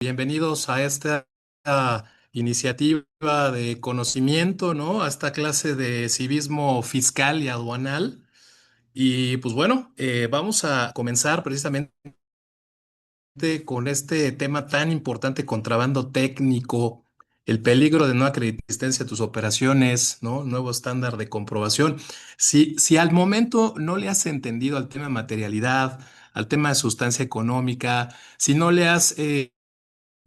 Bienvenidos a esta iniciativa de conocimiento, ¿no? A esta clase de civismo fiscal y aduanal. Y pues bueno, vamos a comenzar precisamente con este tema tan importante, contrabando técnico, el peligro de no acreditación de tus operaciones, ¿no? Nuevo estándar de comprobación. Si al momento no le has entendido al tema de materialidad, al tema de sustancia económica, si no le has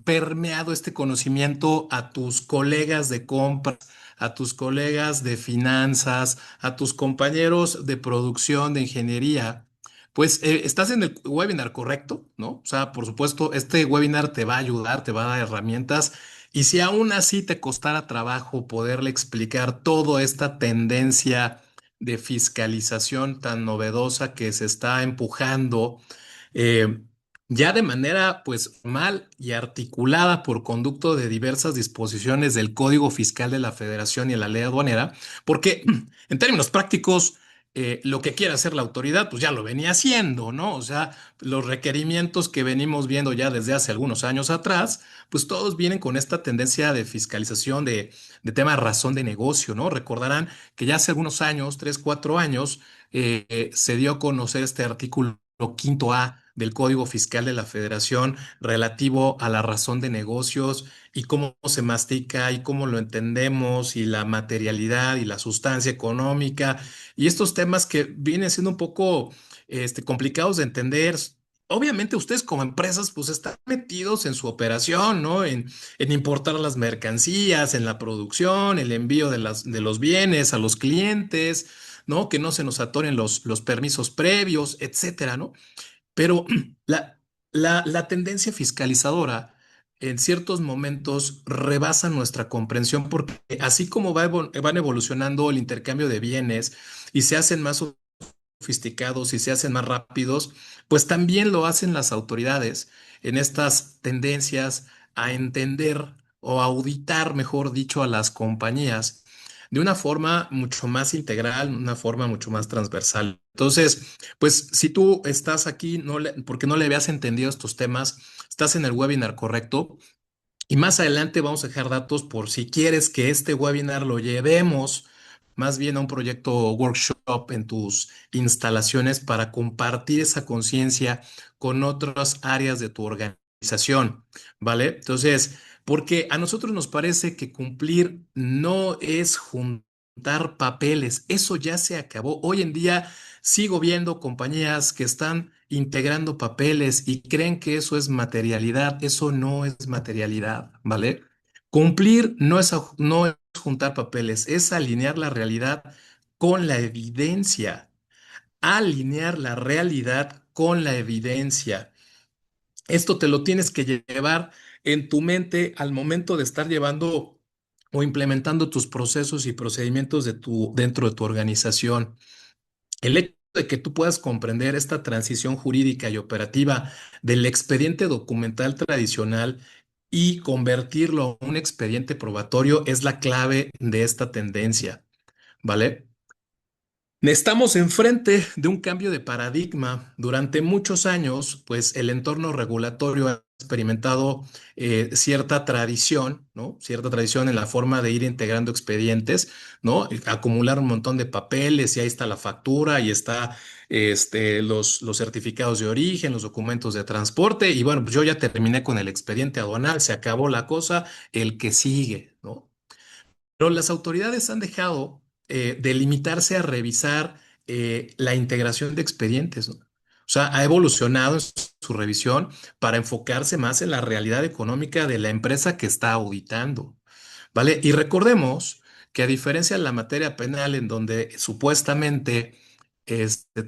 permeado este conocimiento a tus colegas de compras, a tus colegas de finanzas, a tus compañeros de producción, de ingeniería, pues estás en el webinar correcto, ¿no? O sea, por supuesto, este webinar te va a ayudar, te va a dar herramientas. Y si aún así te costara trabajo poderle explicar toda esta tendencia de fiscalización tan novedosa que se está empujando, eh, ya de manera pues formal y articulada por conducto de diversas disposiciones del Código Fiscal de la Federación y la Ley Aduanera, porque en términos prácticos, lo que quiere hacer la autoridad, pues ya lo venía haciendo, ¿no? O sea, los requerimientos que venimos viendo ya desde hace algunos años atrás, pues todos vienen con esta tendencia de fiscalización de tema razón de negocio, ¿no? Recordarán que ya hace algunos años, 3, 4 años, se dio a conocer este artículo quinto A del Código Fiscal de la Federación relativo a la razón de negocios y cómo se mastica y cómo lo entendemos y la materialidad y la sustancia económica y estos temas que vienen siendo un poco complicados de entender. Obviamente ustedes como empresas pues están metidos en su operación, ¿no? En importar las mercancías, en la producción, el envío de los bienes a los clientes, ¿no? Que no se nos atoren los permisos previos, etcétera, ¿no? Pero la, la tendencia fiscalizadora en ciertos momentos rebasa nuestra comprensión porque así como van evolucionando el intercambio de bienes y se hacen más sofisticados y se hacen más rápidos, pues también lo hacen las autoridades en estas tendencias a entender o auditar, mejor dicho, a las compañías de una forma mucho más integral, una forma mucho más transversal. Entonces, pues si tú estás aquí porque no le habías entendido estos temas, estás en el webinar correcto. Y más adelante vamos a dejar datos por si quieres que este webinar lo llevemos más bien a un proyecto workshop en tus instalaciones para compartir esa conciencia con otras áreas de tu organización, ¿vale? Entonces, porque a nosotros nos parece que cumplir no es juntar papeles, eso ya se acabó. Hoy en día sigo viendo compañías que están integrando papeles y creen que eso es materialidad. Eso no es materialidad, ¿vale? Cumplir no es juntar papeles, es alinear la realidad con la evidencia. Alinear la realidad con la evidencia. Esto te lo tienes que llevar en tu mente al momento de estar llevando o implementando tus procesos y procedimientos dentro de tu organización. El hecho de que tú puedas comprender esta transición jurídica y operativa del expediente documental tradicional y convertirlo a un expediente probatorio es la clave de esta tendencia, ¿vale? Estamos enfrente de un cambio de paradigma. Durante muchos años, pues el entorno regulatorio ha experimentado cierta tradición, ¿no? Cierta tradición en la forma de ir integrando expedientes, ¿no? Acumular un montón de papeles y ahí está la factura y está los certificados de origen, los documentos de transporte y bueno, pues yo ya terminé con el expediente aduanal, se acabó la cosa, el que sigue, ¿no? Pero las autoridades han dejado de limitarse a revisar la integración de expedientes, ¿no? O sea, ha evolucionado en su revisión para enfocarse más en la realidad económica de la empresa que está auditando, ¿vale? Y recordemos que a diferencia de la materia penal, en donde supuestamente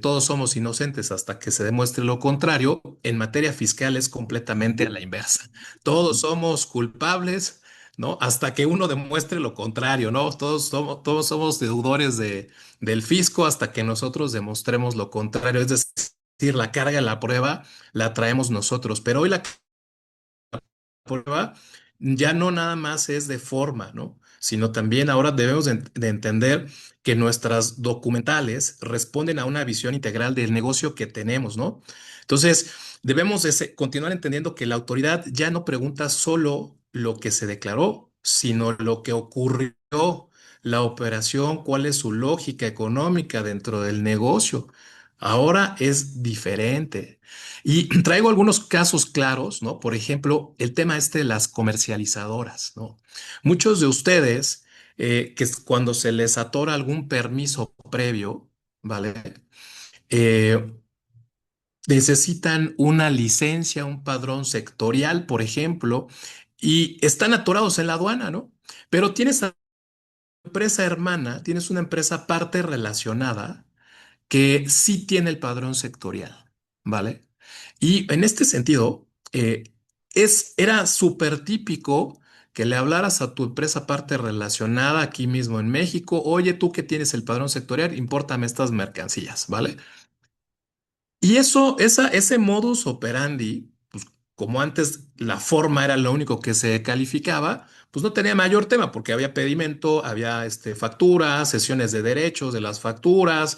todos somos inocentes hasta que se demuestre lo contrario, en materia fiscal es completamente a la inversa. Todos somos culpables, ¿no? Hasta que uno demuestre lo contrario, ¿no? Todos somos deudores del fisco hasta que nosotros demostremos lo contrario. Es decir, la carga de la prueba la traemos nosotros. Pero hoy la prueba ya no nada más es de forma, ¿no? sino también ahora debemos de entender que nuestras documentales responden a una visión integral del negocio que tenemos, ¿no? Entonces, debemos de continuar entendiendo que la autoridad ya no pregunta solo lo que se declaró, sino lo que ocurrió, la operación, cuál es su lógica económica dentro del negocio. Ahora es diferente. Y traigo algunos casos claros, ¿no? Por ejemplo, el tema este de las comercializadoras, ¿no? Muchos de ustedes, cuando se les atora algún permiso previo, ¿vale? Eh, Necesitan una licencia, un padrón sectorial, por ejemplo, y están atorados en la aduana, ¿no? Pero tienes a empresa hermana, tienes una empresa parte relacionada que sí tiene el padrón sectorial, ¿vale? Y en este sentido, era súper típico que le hablaras a tu empresa parte relacionada aquí mismo en México, oye, tú que tienes el padrón sectorial, impórtame estas mercancías, ¿vale? Y ese modus operandi, pues como antes la forma era lo único que se calificaba, pues no tenía mayor tema porque había pedimento, había facturas, sesiones de derechos de las facturas,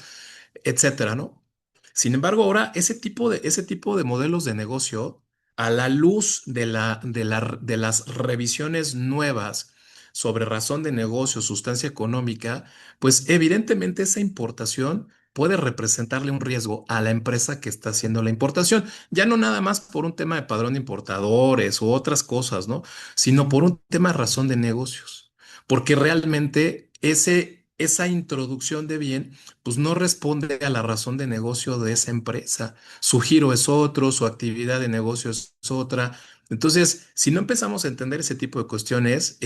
etcétera, ¿no? Sin embargo, ahora ese tipo de modelos de negocio, a la luz de las revisiones nuevas sobre razón de negocio, sustancia económica, pues evidentemente esa importación puede representarle un riesgo a la empresa que está haciendo la importación, ya no nada más por un tema de padrón de importadores u otras cosas, ¿no? Sino por un tema de razón de negocios, porque realmente esa introducción de bien pues no responde a la razón de negocio de esa empresa. Su giro es otro, su actividad de negocio es otra. Entonces, si no empezamos a entender ese tipo de cuestiones,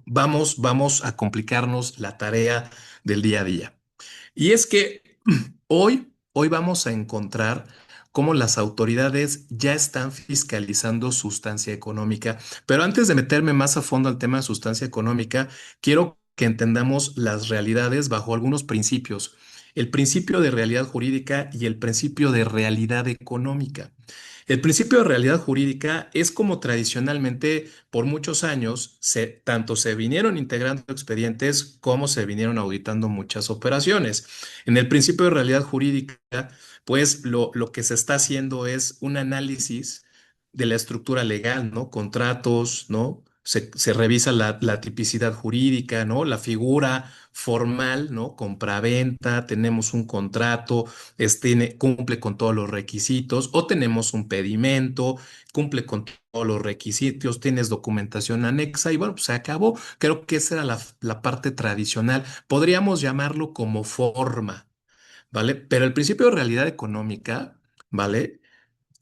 vamos a complicarnos la tarea del día a día. Y es que hoy vamos a encontrar cómo las autoridades ya están fiscalizando sustancia económica. Pero antes de meterme más a fondo al tema de sustancia económica, quiero que entendamos las realidades bajo algunos principios. El principio de realidad jurídica y el principio de realidad económica. El principio de realidad jurídica es como tradicionalmente por muchos años tanto se vinieron integrando expedientes como se vinieron auditando muchas operaciones. En el principio de realidad jurídica, pues lo que se está haciendo es un análisis de la estructura legal, ¿no? Contratos, ¿no? Se revisa la tipicidad jurídica, ¿no? La figura formal, ¿no? Compraventa, tenemos un contrato, cumple con todos los requisitos, o tenemos un pedimento, cumple con todos los requisitos, tienes documentación anexa y bueno, pues se acabó. Creo que esa era la parte tradicional. Podríamos llamarlo como forma, ¿vale? Pero el principio de realidad económica, ¿vale?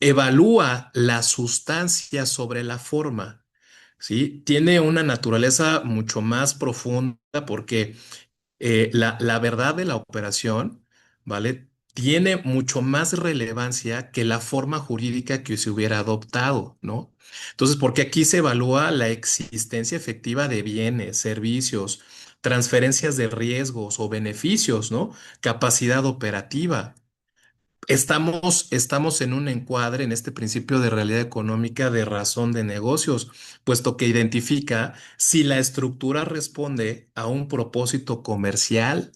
Evalúa la sustancia sobre la forma, ¿sí? Tiene una naturaleza mucho más profunda porque la verdad de la operación, ¿vale? Tiene mucho más relevancia que la forma jurídica que se hubiera adoptado, ¿no? Entonces, porque aquí se evalúa la existencia efectiva de bienes, servicios, transferencias de riesgos o beneficios, ¿no? Capacidad operativa. Estamos en un encuadre en este principio de realidad económica de razón de negocios, puesto que identifica si la estructura responde a un propósito comercial,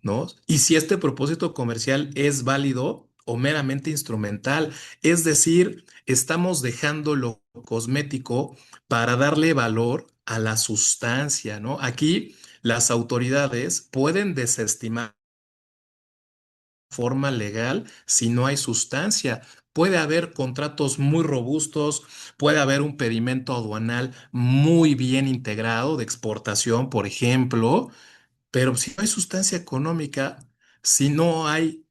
¿no? Y si este propósito comercial es válido o meramente instrumental, es decir, estamos dejando lo cosmético para darle valor a la sustancia, ¿no? Aquí las autoridades pueden desestimar forma legal si no hay sustancia. Puede haber contratos muy robustos, puede haber un pedimento aduanal muy bien integrado de exportación, por ejemplo, pero si no hay sustancia económica, si no hay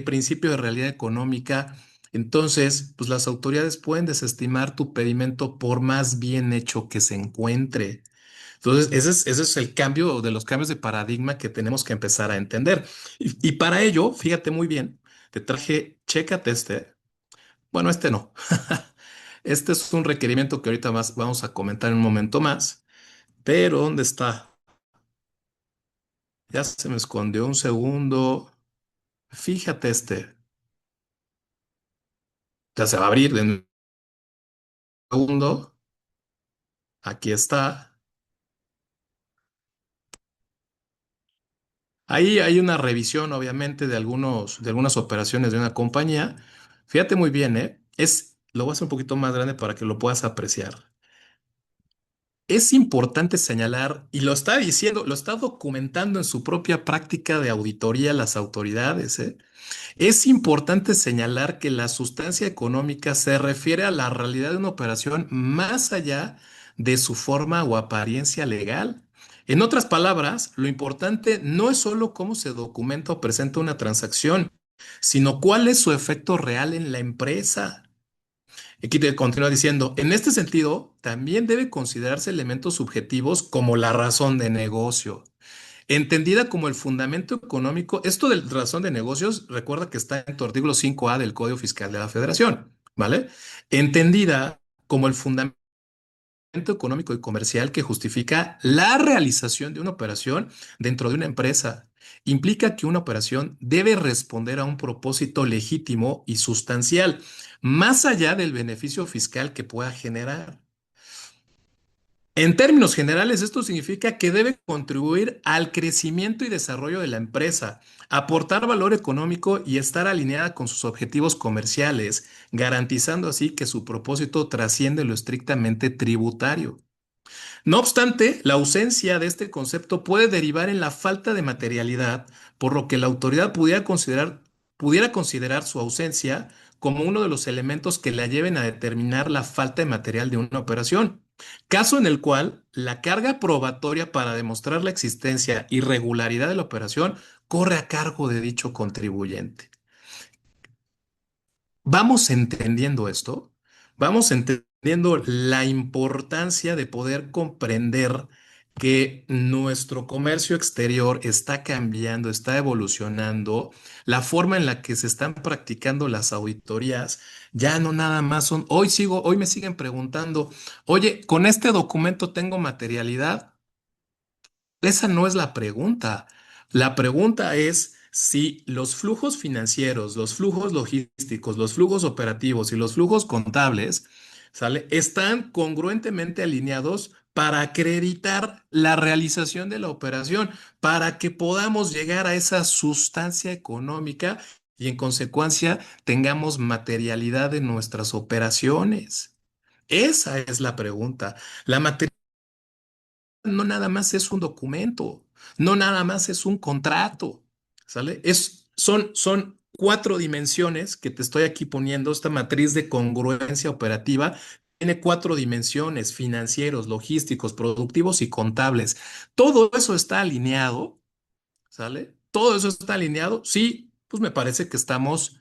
principio de realidad económica, entonces, pues las autoridades pueden desestimar tu pedimento por más bien hecho que se encuentre. Entonces, ese es el cambio de los cambios de paradigma que tenemos que empezar a entender. Y para ello, fíjate muy bien, te traje, chécate este. Bueno, este no. Este es un requerimiento que ahorita más vamos a comentar en un momento más. Pero, ¿dónde está? Ya se me escondió un segundo. Fíjate este. Ya se va a abrir de un segundo. Aquí está. Ahí hay una revisión, obviamente, de algunas operaciones de una compañía. Fíjate muy bien, ¿eh? Lo voy a hacer un poquito más grande para que lo puedas apreciar. Es importante señalar, y lo está diciendo, lo está documentando en su propia práctica de auditoría las autoridades, ¿eh? Es importante señalar que la sustancia económica se refiere a la realidad de una operación más allá de su forma o apariencia legal. En otras palabras, lo importante no es solo cómo se documenta o presenta una transacción, sino cuál es su efecto real en la empresa. Aquí te continúa diciendo, en este sentido, también debe considerarse elementos subjetivos como la razón de negocio. Entendida como el fundamento económico, esto de razón de negocios, recuerda que está en tu artículo 5A del Código Fiscal de la Federación, ¿vale? Entendida como el fundamento económico y comercial que justifica la realización de una operación dentro de una empresa. Implica que una operación debe responder a un propósito legítimo y sustancial, más allá del beneficio fiscal que pueda generar. En términos generales, esto significa que debe contribuir al crecimiento y desarrollo de la empresa, aportar valor económico y estar alineada con sus objetivos comerciales, garantizando así que su propósito trasciende lo estrictamente tributario. No obstante, la ausencia de este concepto puede derivar en la falta de materialidad, por lo que la autoridad pudiera considerar su ausencia como uno de los elementos que la lleven a determinar la falta de material de una operación, caso en el cual la carga probatoria para demostrar la existencia y regularidad de la operación corre a cargo de dicho contribuyente. Vamos entendiendo esto, vamos entendiendo la importancia de poder comprender que nuestro comercio exterior está cambiando, está evolucionando, la forma en la que se están practicando las auditorías, ya no nada más hoy me siguen preguntando, oye, ¿con este documento tengo materialidad? Esa no es la pregunta. La pregunta es si los flujos financieros, los flujos logísticos, los flujos operativos y los flujos contables, ¿sale? Están congruentemente alineados para acreditar la realización de la operación, para que podamos llegar a esa sustancia económica y en consecuencia tengamos materialidad de nuestras operaciones. Esa es la pregunta. La no nada más es un documento, no nada más es un contrato, ¿sale? Son cuatro dimensiones que te estoy aquí poniendo. Esta matriz de congruencia operativa tiene cuatro dimensiones: financieros, logísticos, productivos y contables. Todo eso está alineado, ¿sale? Todo eso está alineado. Sí, pues me parece que estamos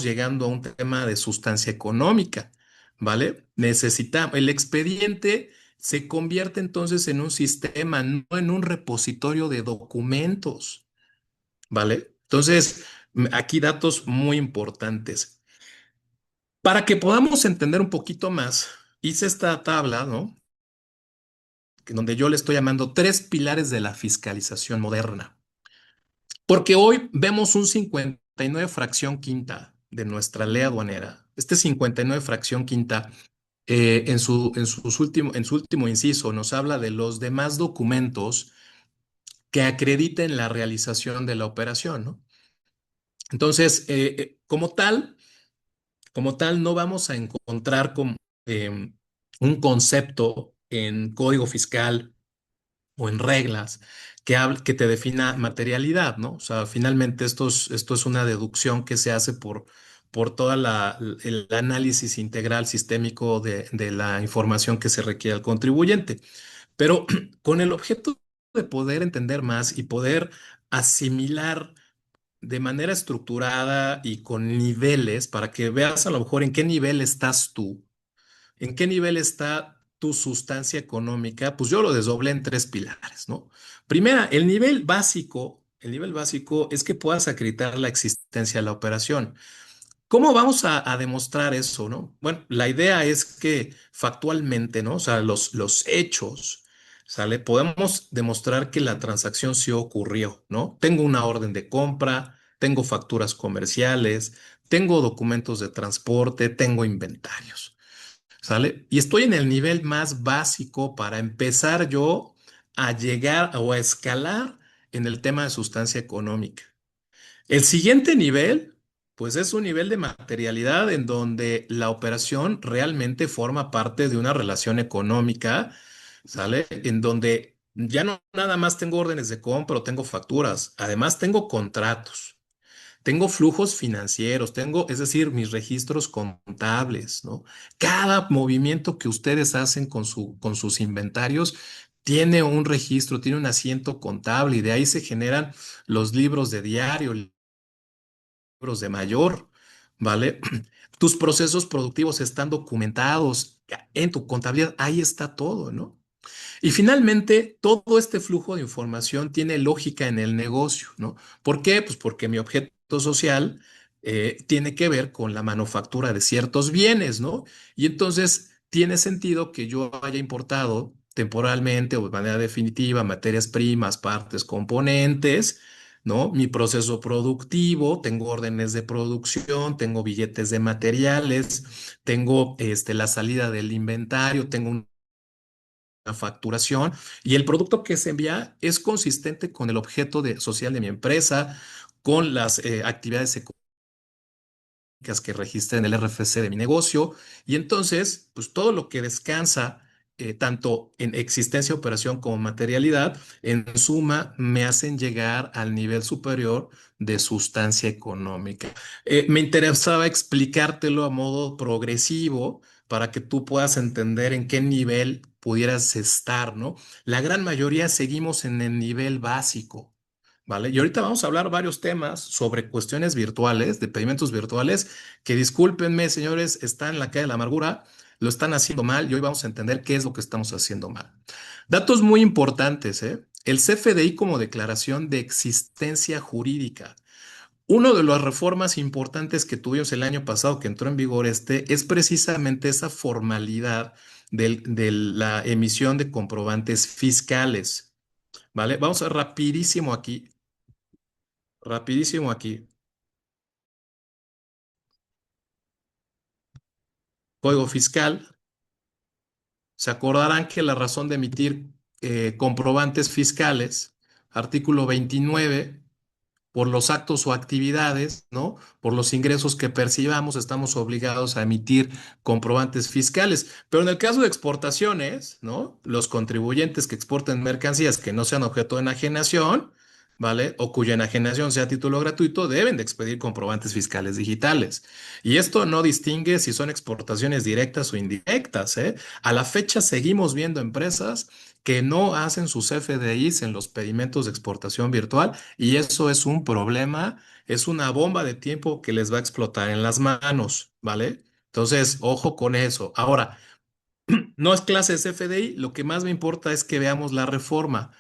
llegando a un tema de sustancia económica, ¿vale? Necesitamos, el expediente se convierte entonces en un sistema, no en un repositorio de documentos, ¿vale? Entonces, aquí datos muy importantes. Para que podamos entender un poquito más, hice esta tabla, ¿no? Donde yo le estoy llamando tres pilares de la fiscalización moderna. Porque hoy vemos un 59 fracción quinta de nuestra ley aduanera. Este 59 fracción quinta, en su último inciso, nos habla de los demás documentos que acrediten la realización de la operación, ¿no? Entonces, como tal, no vamos a encontrar un concepto en código fiscal o en reglas que te defina materialidad, ¿no? O sea, finalmente esto es una deducción que se hace por toda el análisis integral sistémico de la información que se requiere al contribuyente. Pero con el objeto de poder entender más y poder asimilar de manera estructurada y con niveles para que veas a lo mejor en qué nivel estás tú, en qué nivel está tu sustancia económica, pues yo lo desdoblé en tres pilares, ¿no? Primera, el nivel básico es que puedas acreditar la existencia de la operación. ¿Cómo vamos a demostrar eso, no? Bueno, la idea es que factualmente, ¿no? O sea, los hechos, ¿sale? Podemos demostrar que la transacción sí ocurrió, ¿no? Tengo una orden de compra, tengo facturas comerciales, tengo documentos de transporte, tengo inventarios, ¿sale? Y estoy en el nivel más básico para empezar yo a llegar o a escalar en el tema de sustancia económica. El siguiente nivel, pues es un nivel de materialidad en donde la operación realmente forma parte de una relación económica, ¿sale? En donde ya no nada más tengo órdenes de compra o tengo facturas, además tengo contratos. Tengo flujos financieros, tengo, es decir, mis registros contables, ¿no? Cada movimiento que ustedes hacen con sus inventarios tiene un registro, tiene un asiento contable y de ahí se generan los libros de diario, libros de mayor, ¿vale? Tus procesos productivos están documentados en tu contabilidad, ahí está todo, ¿no? Y finalmente, todo este flujo de información tiene lógica en el negocio, ¿no? ¿Por qué? Pues porque mi objeto social tiene que ver con la manufactura de ciertos bienes, ¿no? Y entonces tiene sentido que yo haya importado temporalmente o de manera definitiva materias primas, partes, componentes, ¿no? Mi proceso productivo, tengo órdenes de producción, tengo billetes de materiales, tengo la salida del inventario, tengo la facturación y el producto que se envía es consistente con el objeto social de mi empresa, con las actividades que registre en el RFC de mi negocio. Y entonces, pues todo lo que descansa, tanto en existencia, operación como materialidad, en suma, me hacen llegar al nivel superior de sustancia económica. Me interesaba explicártelo a modo progresivo para que tú puedas entender en qué nivel pudieras estar, ¿no? La gran mayoría seguimos en el nivel básico. ¿Vale? Y ahorita vamos a hablar varios temas sobre cuestiones virtuales, de pedimentos virtuales, que discúlpenme, señores, están en la calle de la amargura, lo están haciendo mal y hoy vamos a entender qué es lo que estamos haciendo mal. Datos muy importantes, ¿eh? El CFDI como declaración de existencia jurídica. Uno de las reformas importantes que tuvimos el año pasado, que entró en vigor es precisamente esa formalidad de la emisión de comprobantes fiscales, ¿vale? Vamos a rapidísimo aquí. Código fiscal. Se acordarán que la razón de emitir comprobantes fiscales, artículo 29, por los actos o actividades, ¿no? Por los ingresos que percibamos, estamos obligados a emitir comprobantes fiscales. Pero en el caso de exportaciones, ¿no? Los contribuyentes que exporten mercancías que no sean objeto de enajenación, ¿vale? O cuya enajenación sea a título gratuito, deben de expedir comprobantes fiscales digitales. Y esto no distingue si son exportaciones directas o indirectas, ¿eh? A la fecha seguimos viendo empresas que no hacen sus FDIs en los pedimentos de exportación virtual y eso es un problema, es una bomba de tiempo que les va a explotar en las manos, ¿vale? Entonces, ojo con eso. Ahora, no es clases FDI, lo que más me importa es que veamos la reforma.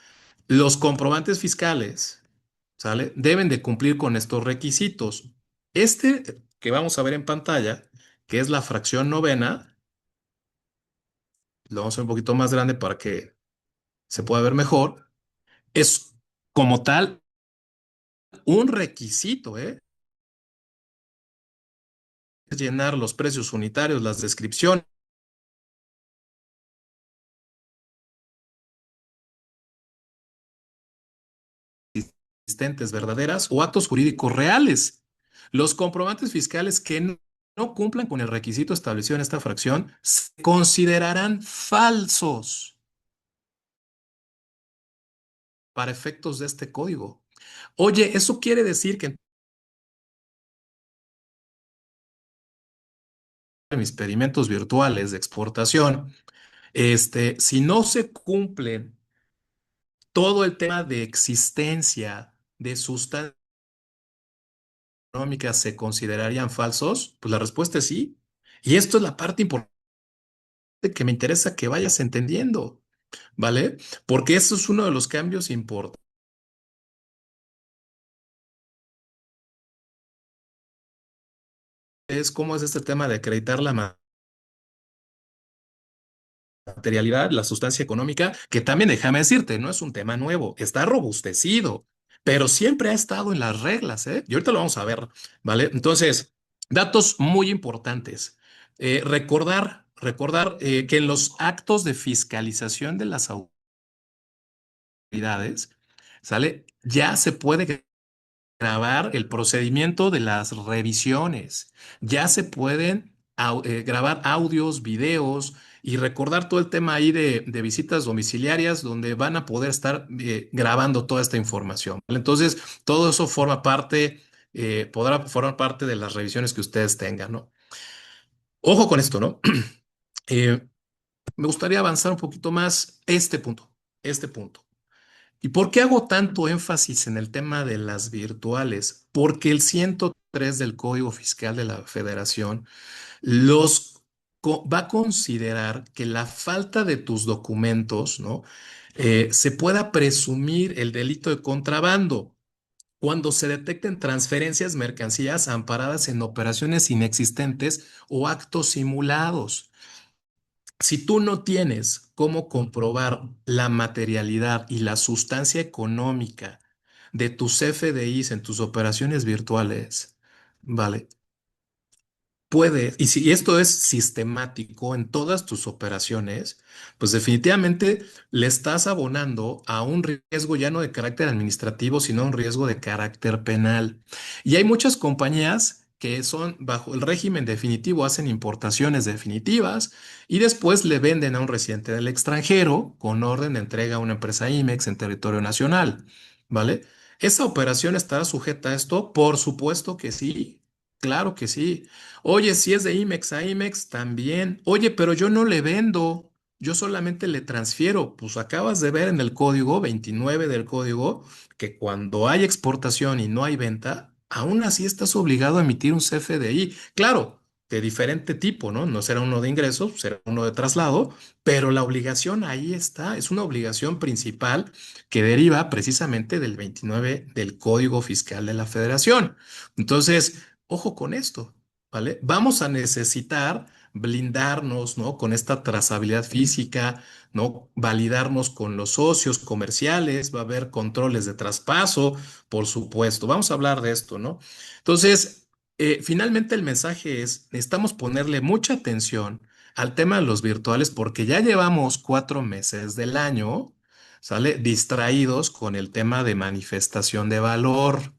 Los comprobantes fiscales, ¿sale? Deben de cumplir con estos requisitos. Este que vamos a ver en pantalla, que es la fracción novena, lo vamos a hacer un poquito más grande para que se pueda ver mejor, es como tal un requisito, ¿eh? Es llenar los precios unitarios, las descripciones existentes verdaderas o actos jurídicos reales. Los comprobantes fiscales que no cumplan con el requisito establecido en esta fracción se considerarán falsos para efectos de este código. Oye, eso quiere decir que en mis experimentos virtuales de exportación, si no se cumplen todo el tema de existencia de sustancias económicas se considerarían falsos? Pues la respuesta es sí. Y esto es la parte importante que me interesa que vayas entendiendo, ¿vale? Porque eso es uno de los cambios importantes. Es cómo es este tema de acreditar la materialidad, la sustancia económica, que también déjame decirte, no es un tema nuevo, está robustecido, pero siempre ha estado en las reglas, ¿eh? Y ahorita lo vamos a ver, ¿vale? Entonces, datos muy importantes. Recordar que en los actos de fiscalización de las autoridades, ¿sale? Ya se puede grabar el procedimiento de las revisiones. Ya se pueden grabar audios, videos y recordar todo el tema ahí de visitas domiciliarias donde van a poder estar grabando toda esta información, ¿vale? Entonces, todo eso forma parte, podrá formar parte de las revisiones que ustedes tengan, ¿no? Ojo con esto, ¿no? Eh, Me gustaría avanzar un poquito más este punto. ¿Y por qué hago tanto énfasis en el tema de las virtuales? Porque el 103 del Código Fiscal de la Federación va a considerar que la falta de tus documentos, ¿no? Se pueda presumir el delito de contrabando cuando se detecten transferencias, mercancías amparadas en operaciones inexistentes o actos simulados. Si tú no tienes cómo comprobar la materialidad y la sustancia económica de tus FDIs en tus operaciones virtuales, ¿vale? Puede, y si esto es sistemático en todas tus operaciones, pues definitivamente le estás abonando a un riesgo ya no de carácter administrativo, sino un riesgo de carácter penal. Y hay muchas compañías que son bajo el régimen definitivo, hacen importaciones definitivas y después le venden a un residente del extranjero con orden de entrega a una empresa IMEX en territorio nacional, ¿vale? ¿Esa operación estará sujeta a esto? Por supuesto que sí. Claro que sí. Oye, si es de IMEX a IMEX, también. Oye, pero yo no le vendo, yo solamente le transfiero. Pues acabas de ver en el código 29 del código que cuando hay exportación y no hay venta, aún así estás obligado a emitir un CFDI. Claro, de diferente tipo, ¿no? No será uno de ingresos, será uno de traslado, pero la obligación ahí está. Es una obligación principal que deriva precisamente del 29 del Código Fiscal de la Federación. Entonces, ojo con esto. ¿Vale? Vamos a necesitar blindarnos, ¿no? Con esta trazabilidad física, ¿no? Validarnos con los socios comerciales, va a haber controles de traspaso, por supuesto. Vamos a hablar de esto, ¿no? Entonces, finalmente el mensaje es, necesitamos ponerle mucha atención al tema de los virtuales porque ya llevamos 4 meses del año, ¿sale? Distraídos con el tema de manifestación de valor.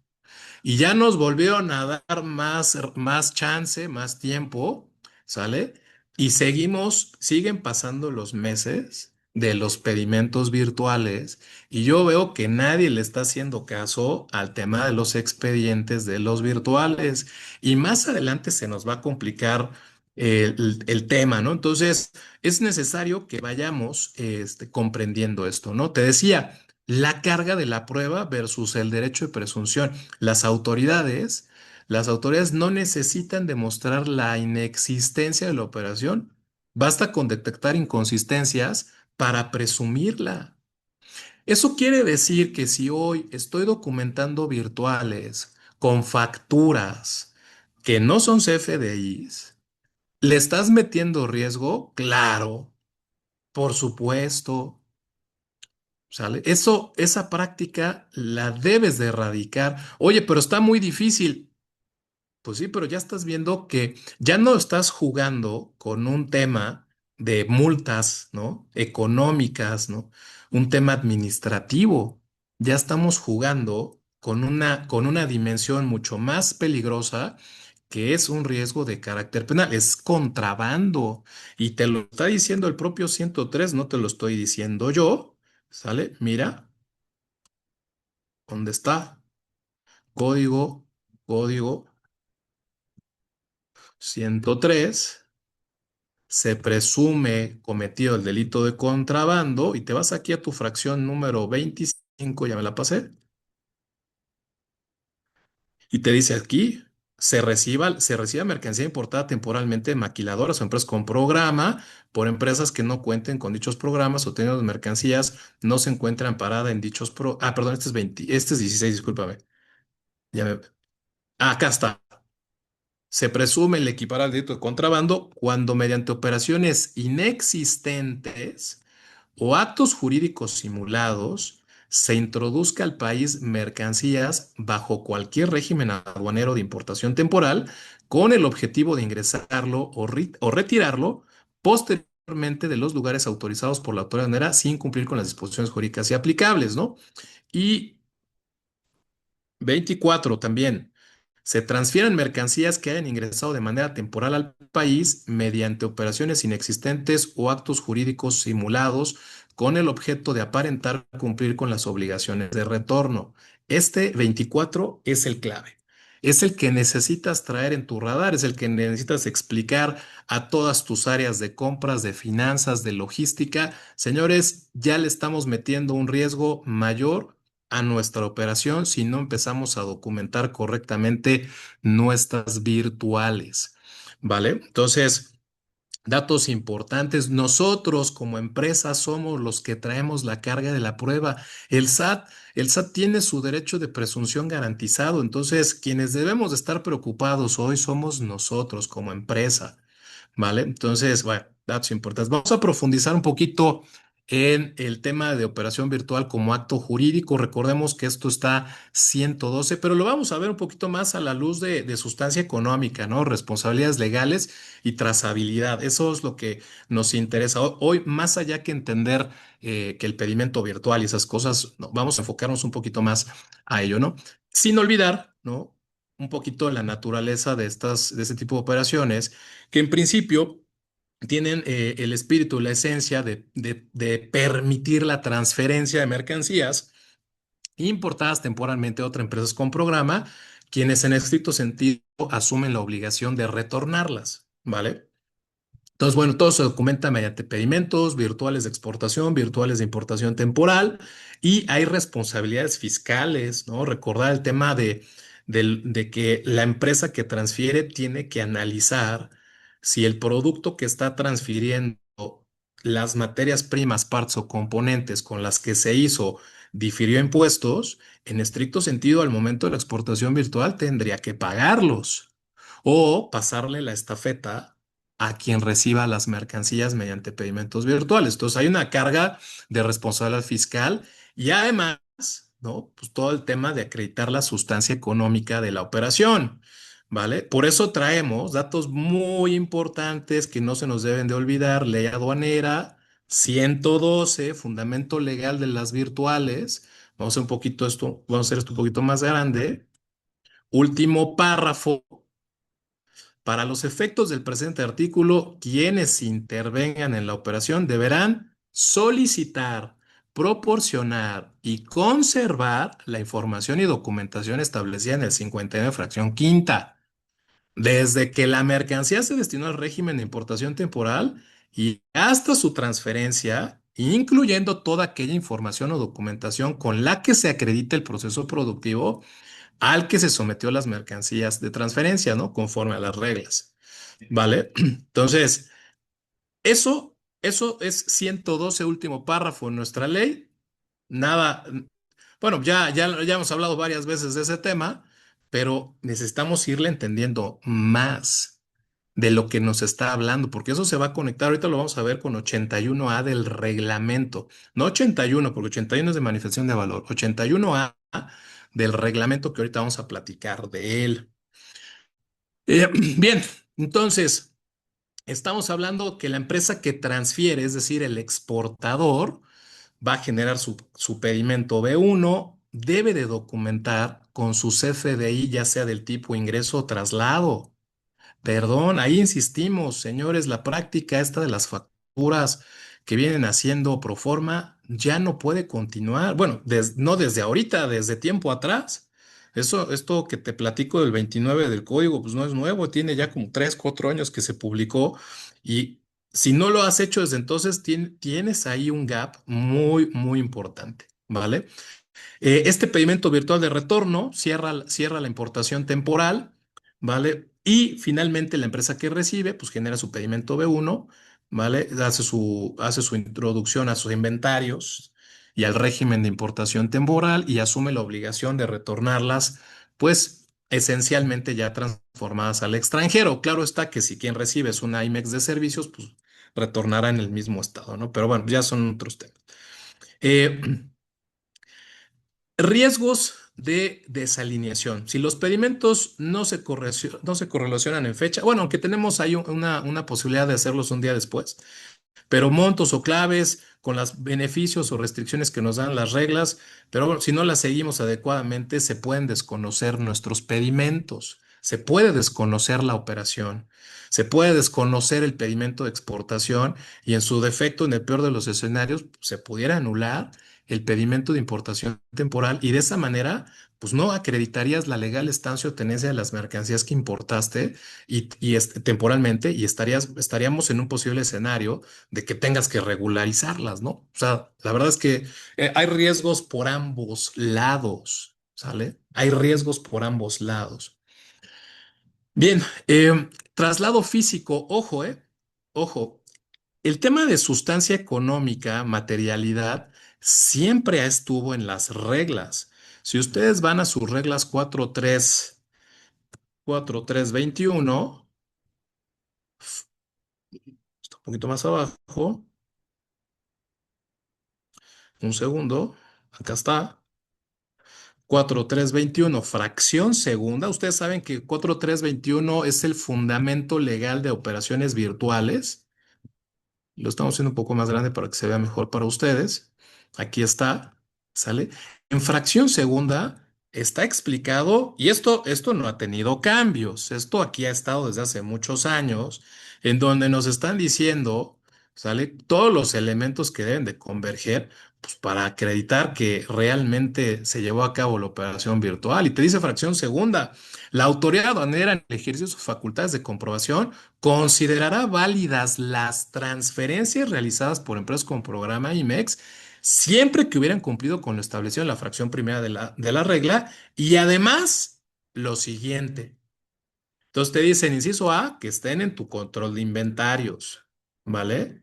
Y ya nos volvieron a dar más chance, más tiempo, ¿sale? Y siguen pasando los meses de los pedimentos virtuales y yo veo que nadie le está haciendo caso al tema de los expedientes de los virtuales y más adelante se nos va a complicar el tema, ¿no? Entonces es necesario que vayamos comprendiendo esto, ¿no? Te decía, la carga de la prueba versus el derecho de presunción. Las autoridades, las autoridades no necesitan demostrar la inexistencia de la operación. Basta con detectar inconsistencias para presumirla. Eso quiere decir que si hoy estoy documentando virtuales con facturas que no son CFDIs, ¿le estás metiendo riesgo? Claro, por supuesto. ¿Sale? Esa práctica la debes de erradicar. Oye, pero está muy difícil. Pues sí, pero ya estás viendo que ya no estás jugando con un tema de multas, ¿no? Económicas, ¿no? Un tema administrativo. Ya estamos jugando con una dimensión mucho más peligrosa que es un riesgo de carácter penal. Es contrabando. Y te lo está diciendo el propio 103, no te lo estoy diciendo yo. ¿Sale? Mira, ¿dónde está? Código, código 103. Se presume cometido el delito de contrabando y te vas aquí a tu fracción número 25, ya me la pasé, y te dice aquí, se reciba mercancía importada temporalmente de maquiladoras o empresas con programa por empresas que no cuenten con dichos programas o teniendo mercancías no se encuentran paradas en dichos perdón, este es 20, este es 16, discúlpame. Ya me, acá está. Se presume el equiparar al delito de contrabando cuando mediante operaciones inexistentes o actos jurídicos simulados se introduzca al país mercancías bajo cualquier régimen aduanero de importación temporal con el objetivo de ingresarlo o retirarlo posteriormente mayormente de los lugares autorizados por la autoridad aduanera sin cumplir con las disposiciones jurídicas y aplicables, ¿no? Y 24 también. Se transfieren mercancías que hayan ingresado de manera temporal al país mediante operaciones inexistentes o actos jurídicos simulados con el objeto de aparentar cumplir con las obligaciones de retorno. Este 24 es el clave. Es el que necesitas traer en tu radar, es el que necesitas explicar a todas tus áreas de compras, de finanzas, de logística. Señores, ya le estamos metiendo un riesgo mayor a nuestra operación si no empezamos a documentar correctamente nuestras virtuales, ¿vale? Entonces, datos importantes. Nosotros como empresa somos los que traemos la carga de la prueba. El SAT tiene su derecho de presunción garantizado. Entonces, quienes debemos de estar preocupados hoy somos nosotros como empresa. ¿Vale? Entonces, bueno, datos importantes. Vamos a profundizar un poquito en el tema de operación virtual como acto jurídico. Recordemos que esto está 112, pero lo vamos a ver un poquito más a la luz de sustancia económica, ¿no? Responsabilidades legales y trazabilidad. Eso es lo que nos interesa hoy, más allá que entender que el pedimento virtual y esas cosas, no, vamos a enfocarnos un poquito más a ello, ¿no? Sin olvidar, ¿no? Un poquito la naturaleza de este tipo de operaciones que en principio tienen el espíritu, la esencia de permitir la transferencia de mercancías importadas temporalmente a otras empresas con programa, quienes en estricto sentido asumen la obligación de retornarlas, ¿vale? Entonces, bueno, todo se documenta mediante pedimentos virtuales de exportación, virtuales de importación temporal y hay responsabilidades fiscales, ¿no? Recordar el tema de que la empresa que transfiere tiene que analizar si el producto que está transfiriendo, las materias primas, partes o componentes con las que se hizo, difirió impuestos, en estricto sentido, al momento de la exportación virtual tendría que pagarlos o pasarle la estafeta a quien reciba las mercancías mediante pedimentos virtuales. Entonces hay una carga de responsabilidad fiscal y además, ¿no? Pues todo el tema de acreditar la sustancia económica de la operación, ¿vale? Por eso traemos datos muy importantes que no se nos deben de olvidar. Ley aduanera 112, fundamento legal de las virtuales. Vamos a hacer un poquito esto, vamos a hacer esto un poquito más grande. Último párrafo. Para los efectos del presente artículo, quienes intervengan en la operación deberán solicitar, proporcionar y conservar la información y documentación establecida en el 59 fracción quinta, desde que la mercancía se destinó al régimen de importación temporal y hasta su transferencia, incluyendo toda aquella información o documentación con la que se acredite el proceso productivo al que se sometió las mercancías de transferencia, ¿no? Conforme a las reglas, ¿vale? Entonces, eso es 112 último párrafo en nuestra ley. Nada, bueno, ya hemos hablado varias veces de ese tema, pero necesitamos irle entendiendo más de lo que nos está hablando, porque eso se va a conectar, ahorita lo vamos a ver con 81A del reglamento, no 81, porque 81 es de manifestación de valor, 81A del reglamento que ahorita vamos a platicar de él. Eh, bien, entonces, estamos hablando que la empresa que transfiere, es decir, el exportador, va a generar su pedimento B1, debe de documentar con su CFDI, ya sea del tipo ingreso o traslado. Perdón, ahí insistimos, señores, la práctica esta de las facturas que vienen haciendo pro forma ya no puede continuar. Bueno, no desde ahorita, desde tiempo atrás. Esto que te platico del 29 del código, pues no es nuevo, tiene ya como 3, 4 años que se publicó y si no lo has hecho desde entonces, tienes ahí un gap muy, muy importante, ¿vale? Este pedimento virtual de retorno cierra la importación temporal, ¿vale? Y finalmente la empresa que recibe, pues genera su pedimento B1, ¿vale? Hace su introducción a sus inventarios y al régimen de importación temporal y asume la obligación de retornarlas, pues esencialmente ya transformadas al extranjero. Claro está que si quien recibe es una IMEX de servicios, pues retornará en el mismo estado, ¿no? Pero bueno, ya son otros temas. Eh, Riesgos de desalineación. Si los pedimentos no se correlacionan en fecha, bueno, aunque tenemos ahí una posibilidad de hacerlos un día después, pero montos o claves con los beneficios o restricciones que nos dan las reglas, pero bueno, si no las seguimos adecuadamente, se pueden desconocer nuestros pedimentos, se puede desconocer la operación, se puede desconocer el pedimento de exportación y en su defecto, en el peor de los escenarios, se pudiera anular el pedimento de importación temporal y de esa manera, pues no acreditarías la legal estancia o tenencia de las mercancías que importaste temporalmente y estaríamos en un posible escenario de que tengas que regularizarlas, ¿no? O sea, la verdad es que hay riesgos por ambos lados, ¿sale? Hay riesgos por ambos lados. Bien, traslado físico, ojo, ojo, el tema de sustancia económica, materialidad, siempre estuvo en las reglas. Si ustedes van a sus reglas 4321, está un poquito más abajo, un segundo, acá está. 4321 fracción segunda. Ustedes saben que 4321 es el fundamento legal de operaciones virtuales. Lo estamos haciendo un poco más grande para que se vea mejor para ustedes. Aquí está, ¿sale? En fracción segunda está explicado, y esto no ha tenido cambios. Esto aquí ha estado desde hace muchos años, en donde nos están diciendo, ¿sale? Todos los elementos que deben de converger, pues para acreditar que realmente se llevó a cabo la operación virtual. Y te dice fracción segunda, la autoridad aduanera en el ejercicio de sus facultades de comprobación considerará válidas las transferencias realizadas por empresas con programa IMEX siempre que hubieran cumplido con lo establecido en la fracción primera de la regla y además lo siguiente. Entonces te dicen, inciso A, que estén en tu control de inventarios, ¿vale?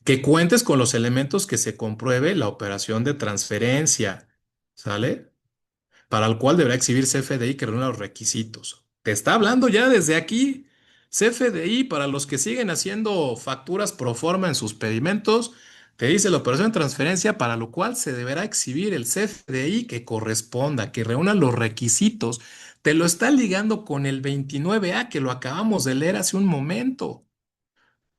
Que cuentes con los elementos que se compruebe la operación de transferencia, ¿sale? Para el cual deberá exhibir CFDI que reúna los requisitos. Te está hablando ya desde aquí. CFDI, para los que siguen haciendo facturas pro forma en sus pedimentos, te dice la operación de transferencia para lo cual se deberá exhibir el CFDI que corresponda, que reúna los requisitos. Te lo está ligando con el 29A que lo acabamos de leer hace un momento,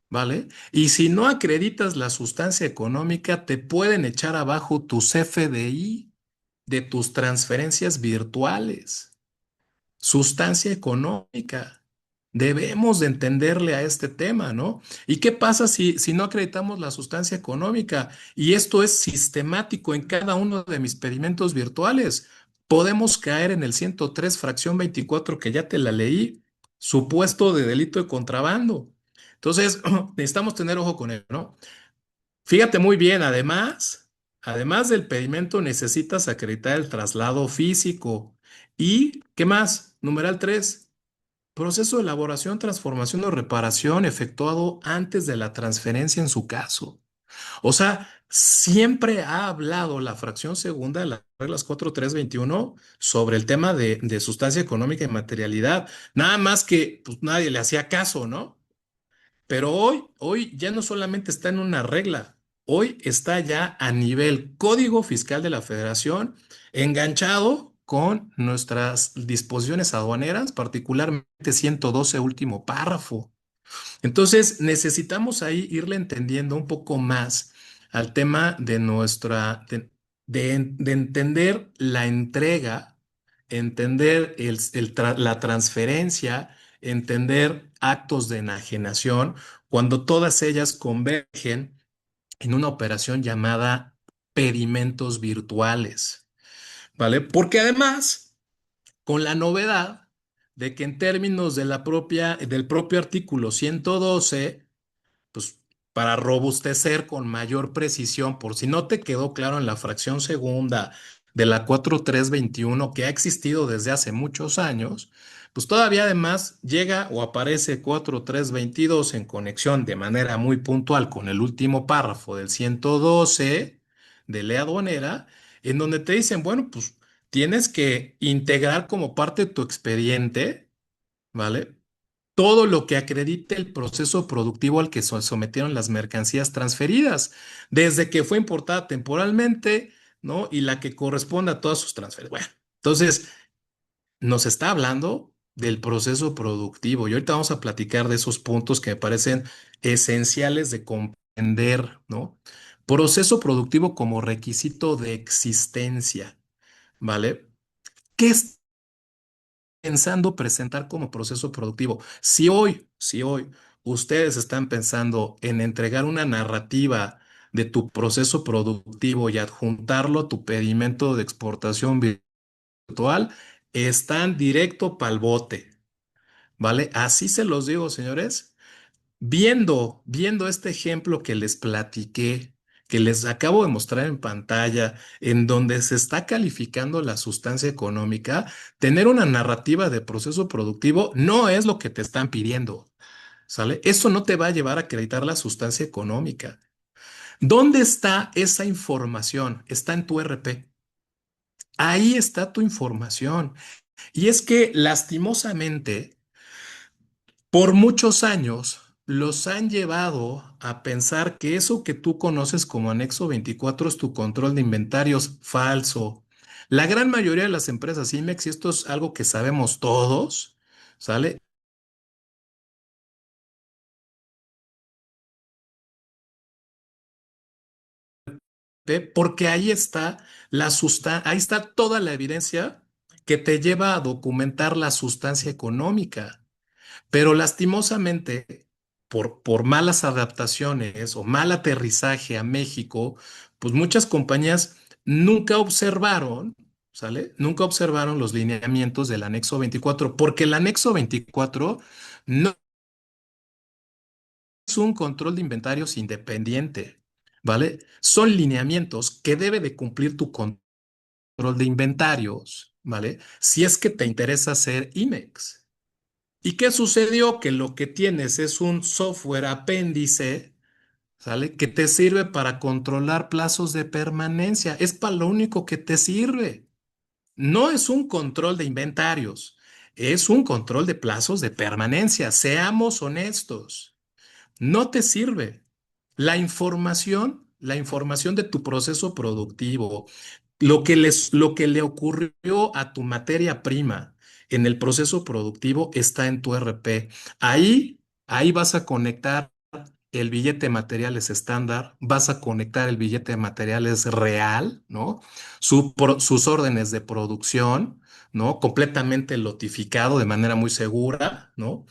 ¿vale? Y si no acreditas la sustancia económica, te pueden echar abajo tu CFDI de tus transferencias virtuales. Sustancia económica. Debemos de entenderle a este tema, ¿no? ¿Y qué pasa si no acreditamos la sustancia económica? Y esto es sistemático en cada uno de mis pedimentos virtuales. Podemos caer en el 103 fracción 24 que ya te la leí, supuesto de delito de contrabando. Entonces, necesitamos tener ojo con él, ¿no? Fíjate muy bien, además del pedimento, necesitas acreditar el traslado físico. ¿Y qué más? Numeral 3, proceso de elaboración, transformación o reparación efectuado antes de la transferencia en su caso. O sea, siempre ha hablado la fracción segunda de las reglas 4321 sobre el tema de sustancia económica y materialidad. Nada más que pues, nadie le hacía caso, ¿no? Pero hoy ya no solamente está en una regla, hoy está ya a nivel Código Fiscal de la Federación, enganchado con nuestras disposiciones aduaneras, particularmente 112 último párrafo. Entonces, necesitamos ahí irle entendiendo un poco más al tema de de entender la entrega, entender la transferencia, entender actos de enajenación, cuando todas ellas convergen en una operación llamada pedimentos virtuales, ¿vale? Porque además, con la novedad de que en términos del propio artículo 112, pues para robustecer con mayor precisión, por si no te quedó claro en la fracción segunda de la 4321 que ha existido desde hace muchos años, pues todavía además llega o aparece 4322 en conexión de manera muy puntual con el último párrafo del 112 de ley aduanera, en donde te dicen, bueno, pues tienes que integrar como parte de tu expediente, ¿vale? Todo lo que acredite el proceso productivo al que se sometieron las mercancías transferidas, desde que fue importada temporalmente, ¿no? Y la que corresponde a todas sus transferencias. Bueno, entonces nos está hablando del proceso productivo y ahorita vamos a platicar de esos puntos que me parecen esenciales de comprender entender, ¿no? Proceso productivo como requisito de existencia, ¿vale? ¿Qué es pensando presentar como proceso productivo? Si hoy ustedes están pensando en entregar una narrativa de tu proceso productivo y adjuntarlo a tu pedimento de exportación virtual, están directo pa'l bote, ¿vale? Así se los digo, señores. Viendo este ejemplo que les platiqué, que les acabo de mostrar en pantalla, en donde se está calificando la sustancia económica, tener una narrativa de proceso productivo no es lo que te están pidiendo, ¿sale? Eso no te va a llevar a acreditar la sustancia económica. ¿Dónde está esa información? Está en tu RP. Ahí está tu información. Y es que lastimosamente, por muchos años los han llevado a pensar que eso que tú conoces como anexo 24 es tu control de inventarios. Falso. La gran mayoría de las empresas IMEX, y esto es algo que sabemos todos, ¿sale? Porque ahí está ahí está toda la evidencia que te lleva a documentar la sustancia económica. Pero lastimosamente, por malas adaptaciones o mal aterrizaje a México, pues muchas compañías nunca observaron, ¿sale? Nunca observaron los lineamientos del anexo 24, porque el anexo 24 no es un control de inventarios independiente, ¿vale? Son lineamientos que debe de cumplir tu control de inventarios, ¿vale? Si es que te interesa hacer IMEX. ¿Y qué sucedió? Que lo que tienes es un software apéndice, ¿sale? Que te sirve para controlar plazos de permanencia. Es para lo único que te sirve. No es un control de inventarios, es un control de plazos de permanencia. Seamos honestos. No te sirve. La información de tu proceso productivo, lo que le ocurrió a tu materia prima en el proceso productivo está en tu RP. Ahí vas a conectar el billete de materiales estándar, vas a conectar el billete de materiales real, ¿no? Sus órdenes de producción, ¿no? Completamente lotificado de manera muy segura, ¿no?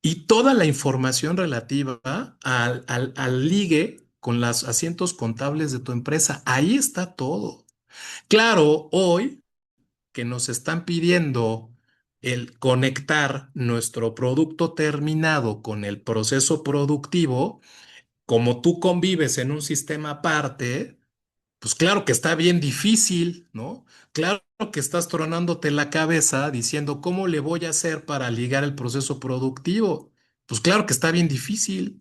Y toda la información relativa al ligue con los asientos contables de tu empresa. Ahí está todo. Claro, hoy que nos están pidiendo el conectar nuestro producto terminado con el proceso productivo, como tú convives en un sistema aparte, pues claro que está bien difícil, ¿no? Claro que estás tronándote la cabeza diciendo, ¿cómo le voy a hacer para ligar el proceso productivo? Pues claro que está bien difícil.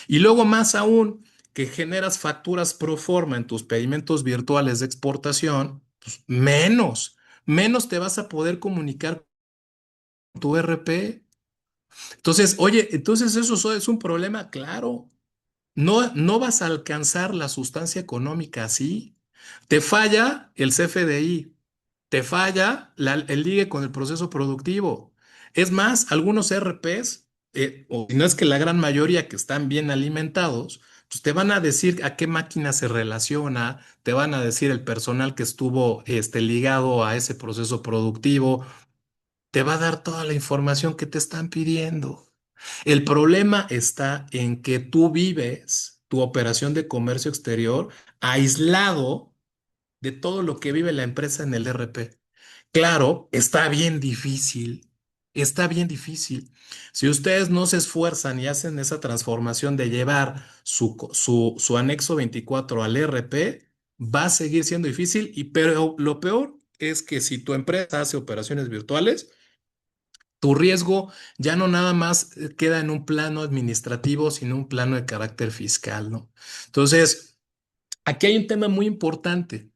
Y luego más aún, que generas facturas pro forma en tus pedimentos virtuales de exportación, pues menos te vas a poder comunicar con tu RP. Entonces, oye, entonces eso es un problema, claro. No vas a alcanzar la sustancia económica así. Te falla el CFDI, te falla el ligue con el proceso productivo. Es más, algunos RPs, o si no es que la gran mayoría que están bien alimentados, pues te van a decir a qué máquina se relaciona, te van a decir el personal que estuvo ligado a ese proceso productivo, te va a dar toda la información que te están pidiendo. El problema está en que tú vives tu operación de comercio exterior aislado de todo lo que vive la empresa en el RP. Claro, está bien difícil. Si ustedes no se esfuerzan y hacen esa transformación de llevar su anexo 24 al RP, va a seguir siendo difícil, pero lo peor es que si tu empresa hace operaciones virtuales, tu riesgo ya no nada más queda en un plano administrativo, sino un plano de carácter fiscal, ¿no? Entonces, aquí hay un tema muy importante.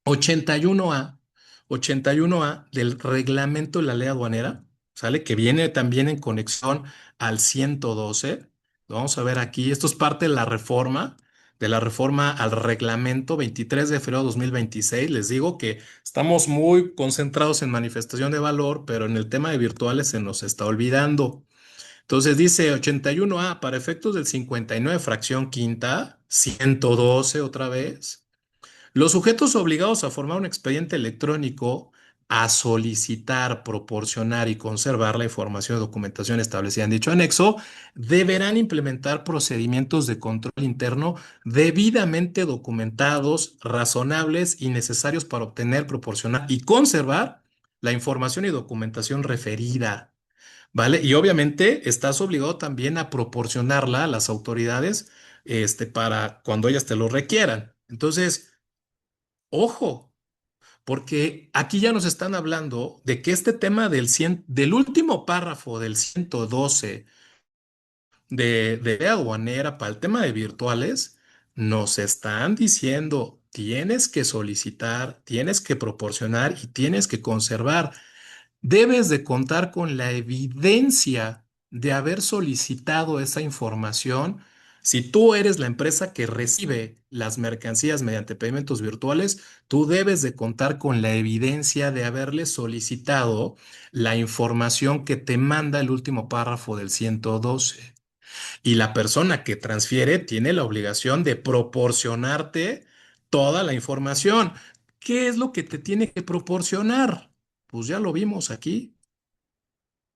81A, 81A del reglamento de la ley aduanera, ¿sale? Que viene también en conexión al 112. Lo vamos a ver aquí. Esto es parte de la reforma al reglamento 23 de febrero de 2026. Les digo que estamos muy concentrados en manifestación de valor, pero en el tema de virtuales se nos está olvidando. Entonces dice 81A para efectos del 59 fracción quinta, 112 otra vez. Los sujetos obligados a formar un expediente electrónico, a solicitar, proporcionar y conservar la información y documentación establecida en dicho anexo, deberán implementar procedimientos de control interno debidamente documentados, razonables y necesarios para obtener, proporcionar y conservar la información y documentación referida. ¿Vale? Y obviamente estás obligado también a proporcionarla a las autoridades, para cuando ellas te lo requieran. Entonces, ojo, porque aquí ya nos están hablando de que este tema del último párrafo del 112 de ley aduanera para el tema de virtuales, nos están diciendo, tienes que solicitar, tienes que proporcionar y tienes que conservar. Debes de contar con la evidencia de haber solicitado esa información. Si tú eres la empresa que recibe las mercancías mediante pagamentos virtuales, tú debes de contar con la evidencia de haberle solicitado la información que te manda el último párrafo del 112. Y la persona que transfiere tiene la obligación de proporcionarte toda la información. ¿Qué es lo que te tiene que proporcionar? Pues ya lo vimos aquí.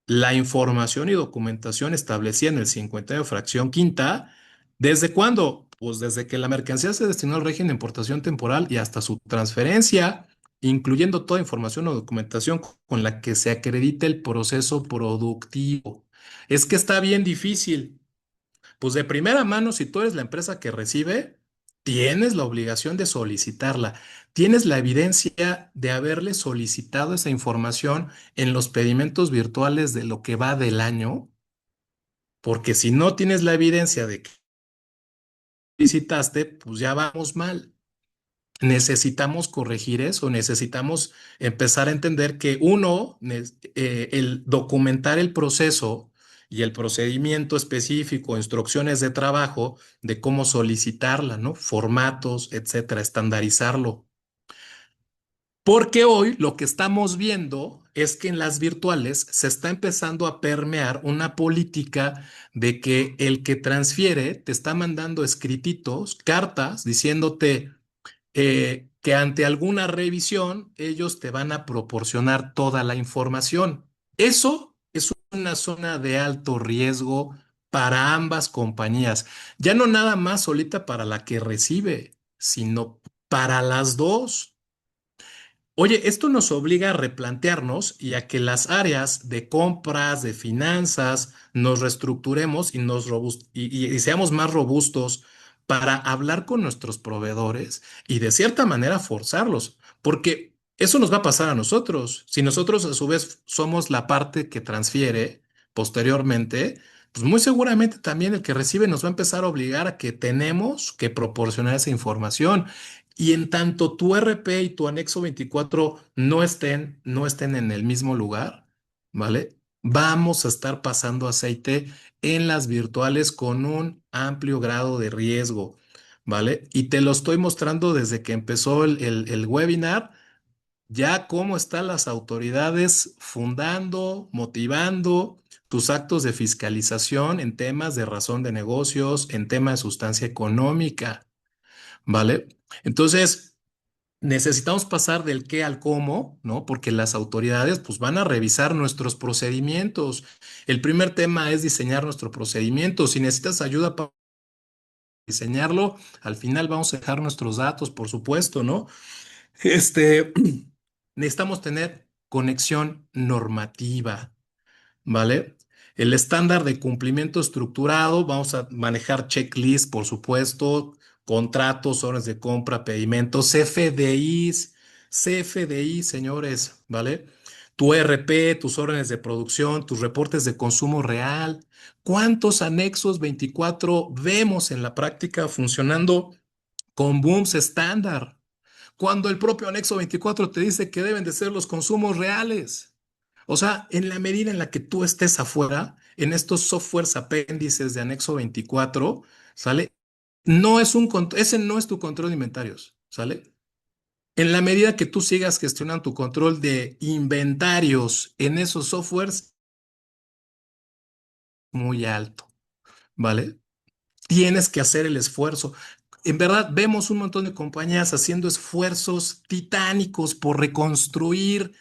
La información y documentación establecida en el 50 de fracción quinta. ¿Desde cuándo? Pues desde que la mercancía se destinó al régimen de importación temporal y hasta su transferencia, incluyendo toda información o documentación con la que se acredite el proceso productivo. Es que está bien difícil. Pues de primera mano, si tú eres la empresa que recibe, tienes la obligación de solicitarla. Tienes la evidencia de haberle solicitado esa información en los pedimentos virtuales de lo que va del año, porque si no tienes la evidencia de que solicitaste, pues ya vamos mal. Necesitamos corregir eso, necesitamos empezar a entender que uno, el documentar el proceso y el procedimiento específico, instrucciones de trabajo de cómo solicitarla, ¿no? Formatos, etcétera, estandarizarlo. Porque hoy lo que estamos viendo es que en las virtuales se está empezando a permear una política de que el que transfiere te está mandando escrititos, cartas, diciéndote que ante alguna revisión ellos te van a proporcionar toda la información. Eso es una zona de alto riesgo para ambas compañías, ya no nada más solita para la que recibe, sino para las dos. Oye, esto nos obliga a replantearnos y a que las áreas de compras, de finanzas, nos reestructuremos y y seamos más robustos para hablar con nuestros proveedores y de cierta manera forzarlos, porque eso nos va a pasar a nosotros. Si nosotros a su vez somos la parte que transfiere posteriormente, pues muy seguramente también el que recibe nos va a empezar a obligar a que tenemos que proporcionar esa información. Y en tanto tu RP y tu anexo 24 no estén en el mismo lugar, ¿vale? Vamos a estar pasando aceite en las virtuales con un amplio grado de riesgo, ¿vale? Y te lo estoy mostrando desde que empezó el webinar, ya cómo están las autoridades fundando, motivando tus actos de fiscalización en temas de razón de negocios, en temas de sustancia económica, ¿vale? Entonces, necesitamos pasar del qué al cómo, ¿no? Porque las autoridades pues van a revisar nuestros procedimientos. El primer tema es diseñar nuestro procedimiento. Si necesitas ayuda para diseñarlo, al final vamos a dejar nuestros datos, por supuesto, ¿no? Este, necesitamos tener conexión normativa. ¿Vale? El estándar de cumplimiento estructurado, vamos a manejar checklist, por supuesto, contratos, órdenes de compra, pedimentos, CFDIs, CFDI, señores, ¿vale? Tu ERP, tus órdenes de producción, tus reportes de consumo real. ¿Cuántos anexos 24 vemos en la práctica funcionando con booms estándar? Cuando el propio anexo 24 te dice que deben de ser los consumos reales. O sea, en la medida en la que tú estés afuera, en estos softwares apéndices de anexo 24, ¿sale? Ese no es tu control de inventarios, ¿sale? En la medida que tú sigas gestionando tu control de inventarios en esos softwares, muy alto, ¿vale? Tienes que hacer el esfuerzo. En verdad, vemos un montón de compañías haciendo esfuerzos titánicos por reconstruir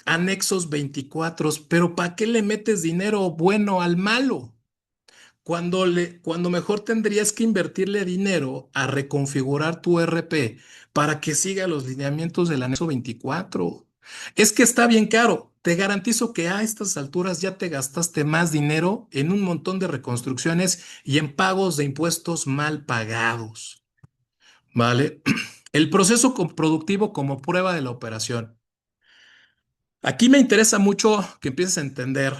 anexos 24, pero ¿para qué le metes dinero bueno al malo? Cuando mejor tendrías que invertirle dinero a reconfigurar tu RP para que siga los lineamientos del anexo 24. Es que está bien caro. Te garantizo que a estas alturas ya te gastaste más dinero en un montón de reconstrucciones y en pagos de impuestos mal pagados. ¿Vale? El proceso productivo como prueba de la operación. Aquí me interesa mucho que empieces a entender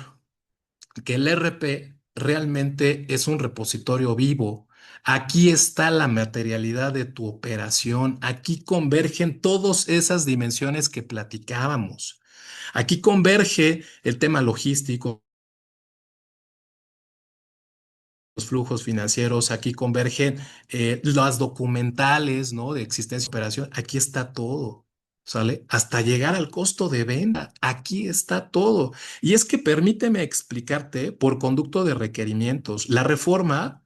que el RP realmente es un repositorio vivo. Aquí está la materialidad de tu operación. Aquí convergen todas esas dimensiones que platicábamos. Aquí converge el tema logístico, los flujos financieros, aquí convergen las documentales, ¿no? De existencia y operación. Aquí está todo. ¿Sale? Hasta llegar al costo de venta. Aquí está todo. Y es que permíteme explicarte por conducto de requerimientos. La reforma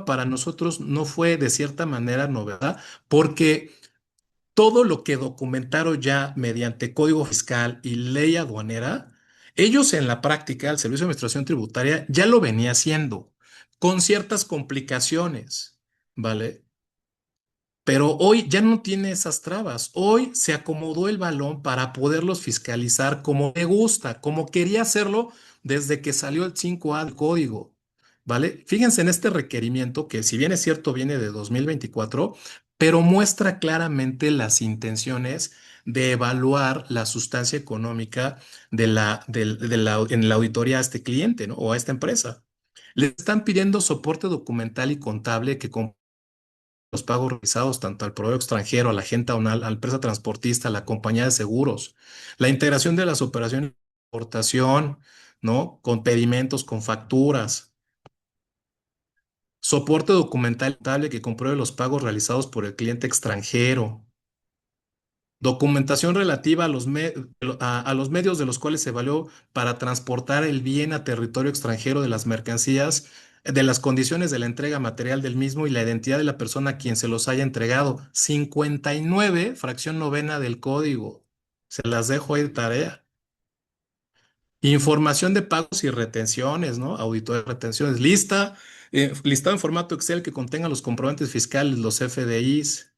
para nosotros no fue de cierta manera novedad, porque todo lo que documentaron ya mediante código fiscal y ley aduanera, ellos en la práctica, el Servicio de Administración Tributaria ya lo venía haciendo con ciertas complicaciones, ¿vale? Pero hoy ya no tiene esas trabas. Hoy se acomodó el balón para poderlos fiscalizar como me gusta, como quería hacerlo desde que salió el 5A del código. ¿Vale? Fíjense en este requerimiento que, si bien es cierto, viene de 2024, pero muestra claramente las intenciones de evaluar la sustancia económica en la auditoría a este cliente, ¿no? O a esta empresa. Le están pidiendo soporte documental y contable que los pagos realizados tanto al proveedor extranjero, a la agente aduanal, a la empresa transportista, a la compañía de seguros, la integración de las operaciones de importación, ¿no? Con pedimentos, con facturas, soporte documental contable que compruebe los pagos realizados por el cliente extranjero, documentación relativa a los medios de los cuales se valió para transportar el bien a territorio extranjero de las mercancías, de las condiciones de la entrega material del mismo y la identidad de la persona a quien se los haya entregado. 59, fracción novena del código. Se las dejo ahí de tarea. Información de pagos y retenciones, ¿no? Auditoría de retenciones. Listado en formato Excel que contenga los comprobantes fiscales, los FDIs.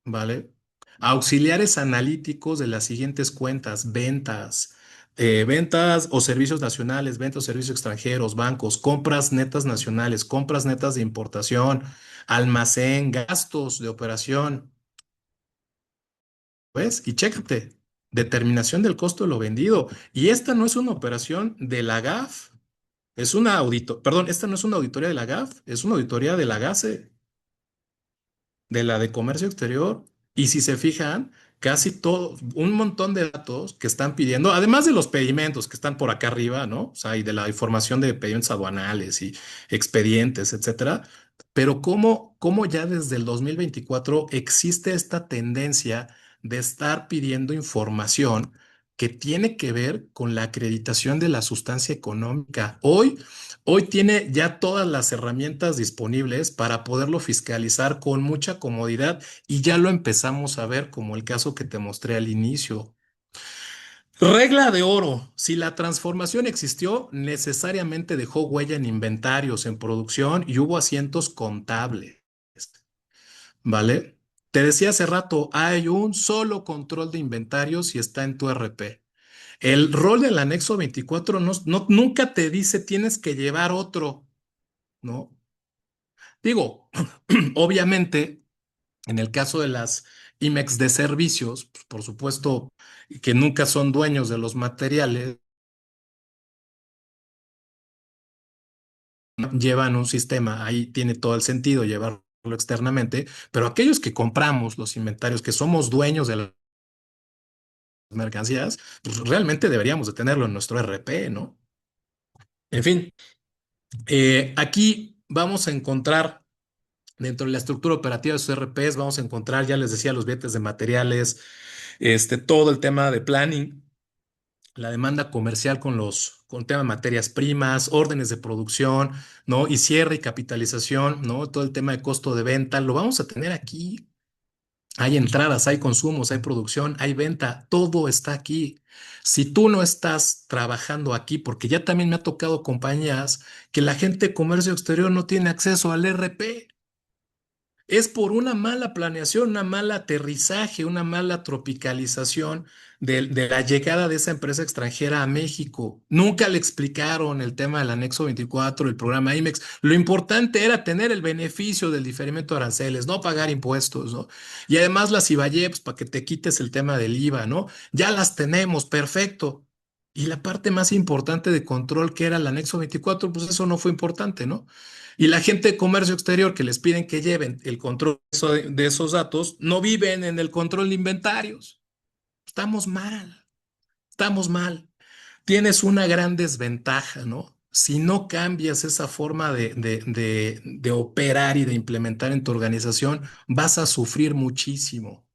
¿Vale? Auxiliares analíticos de las siguientes cuentas: ventas o servicios nacionales, ventas o servicios extranjeros, bancos, compras netas nacionales, compras netas de importación, almacén, gastos de operación, ¿ves? Y chécate, determinación del costo de lo vendido. Y esta no es una operación de la GAF, perdón, esta no es una auditoría de la GAF, es una auditoría de la GACE, de la de comercio exterior. Y si se fijan, casi todo, un montón de datos que están pidiendo, además de los pedimentos que están por acá arriba, ¿no? O sea, y de la información de pedimentos aduanales y expedientes, etcétera. Pero cómo ya desde el 2024 existe esta tendencia de estar pidiendo información que tiene que ver con la acreditación de la sustancia económica. Hoy tiene ya todas las herramientas disponibles para poderlo fiscalizar con mucha comodidad, y ya lo empezamos a ver, como el caso que te mostré al inicio. Regla de oro: si la transformación existió, necesariamente dejó huella en inventarios, en producción, y hubo asientos contables, ¿vale? Te decía hace rato, hay un solo control de inventarios y está en tu RP. El rol del anexo 24 nunca te dice tienes que llevar otro, ¿no? Digo, obviamente, en el caso de las IMEX de servicios, pues, por supuesto que nunca son dueños de los materiales, ¿no? Llevan un sistema, ahí tiene todo el sentido llevarlo externamente, pero aquellos que compramos los inventarios, que somos dueños de las mercancías, pues realmente deberíamos de tenerlo en nuestro RP, ¿no? En fin, aquí vamos a encontrar. Dentro de la estructura operativa de sus RPs vamos a encontrar, ya les decía, los billetes de materiales, todo el tema de planning, la demanda comercial con tema de materias primas, órdenes de producción, ¿no? Y cierre y capitalización, ¿no? Todo el tema de costo de venta, lo vamos a tener aquí. Hay entradas, hay consumos, hay producción, hay venta, todo está aquí. Si tú no estás trabajando aquí, porque ya también me ha tocado compañías que la gente de comercio exterior no tiene acceso al RP. Es por una mala planeación, una mala aterrizaje, una mala tropicalización de la llegada de esa empresa extranjera a México. Nunca le explicaron el tema del anexo 24, el programa IMEX. Lo importante era tener el beneficio del diferimiento de aranceles, no pagar impuestos, ¿no? Y además las IVAYEPS para que te quites el tema del IVA, ¿no? Ya las tenemos, perfecto. Y la parte más importante de control, que era el anexo 24, pues eso no fue importante, ¿no? Y la gente de comercio exterior que les piden que lleven el control de esos datos, no viven en el control de inventarios. Estamos mal, estamos mal. Tienes una gran desventaja, ¿no? Si no cambias esa forma de operar y de implementar en tu organización, vas a sufrir muchísimo.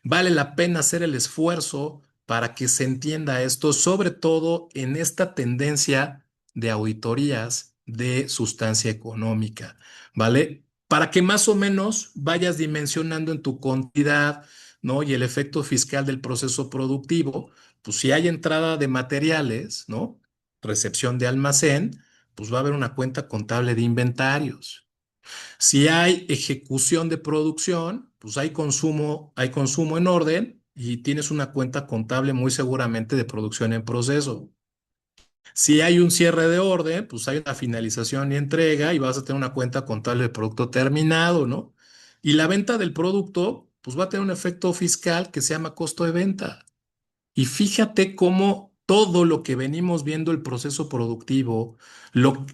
Vale la pena hacer el esfuerzo para que se entienda esto, sobre todo en esta tendencia de auditorías de sustancia económica, ¿vale? Para que más o menos vayas dimensionando en tu cantidad, ¿no? Y el efecto fiscal del proceso productivo, pues si hay entrada de materiales, ¿no? Recepción de almacén, pues va a haber una cuenta contable de inventarios. Si hay ejecución de producción, pues hay consumo en orden y tienes una cuenta contable muy seguramente de producción en proceso. Si hay un cierre de orden, pues hay una finalización y entrega y vas a tener una cuenta contable de producto terminado, ¿no? Y la venta del producto, pues va a tener un efecto fiscal que se llama costo de venta. Y fíjate cómo todo lo que venimos viendo el proceso productivo, lo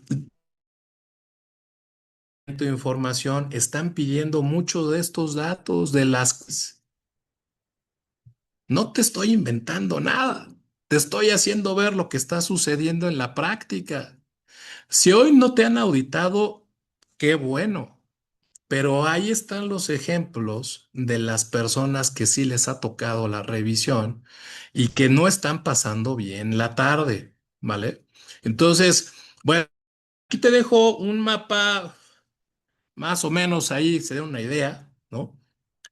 de información, están pidiendo mucho de estos datos de las... No te estoy inventando nada, te estoy haciendo ver lo que está sucediendo en la práctica. Si hoy no te han auditado, qué bueno, pero ahí están los ejemplos de las personas que sí les ha tocado la revisión y que no están pasando bien la tarde, ¿vale? Entonces, bueno, aquí te dejo un mapa más o menos ahí, se da una idea, ¿no?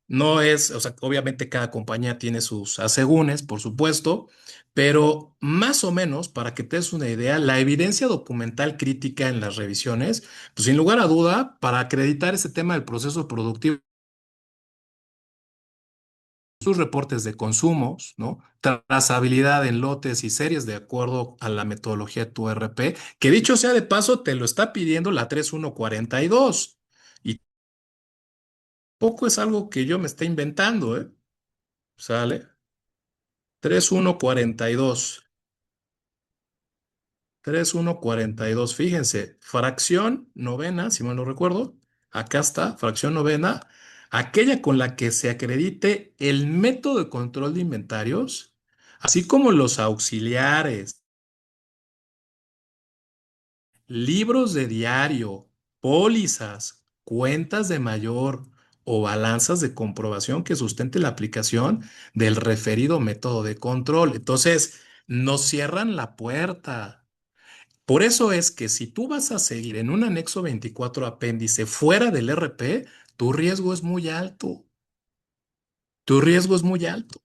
No es, o sea, obviamente cada compañía tiene sus asegúnes, por supuesto, pero más o menos, para que te des una idea, la evidencia documental crítica en las revisiones, pues sin lugar a duda, para acreditar ese tema del proceso productivo, sus reportes de consumos, ¿no? Trazabilidad en lotes y series de acuerdo a la metodología de tu RP, que dicho sea de paso, te lo está pidiendo la 3142. Y poco es algo que yo me esté inventando, ¿eh? ¿Sale? 3142. 3142. Fíjense, fracción novena, si mal no recuerdo. Acá está, fracción novena, aquella con la que se acredite el método de control de inventarios, así como los auxiliares, libros de diario, pólizas, cuentas de mayor o balanzas de comprobación que sustente la aplicación del referido método de control. Entonces, nos cierran la puerta. Por eso es que si tú vas a seguir en un anexo 24 apéndice fuera del RP, tu riesgo es muy alto. Tu riesgo es muy alto,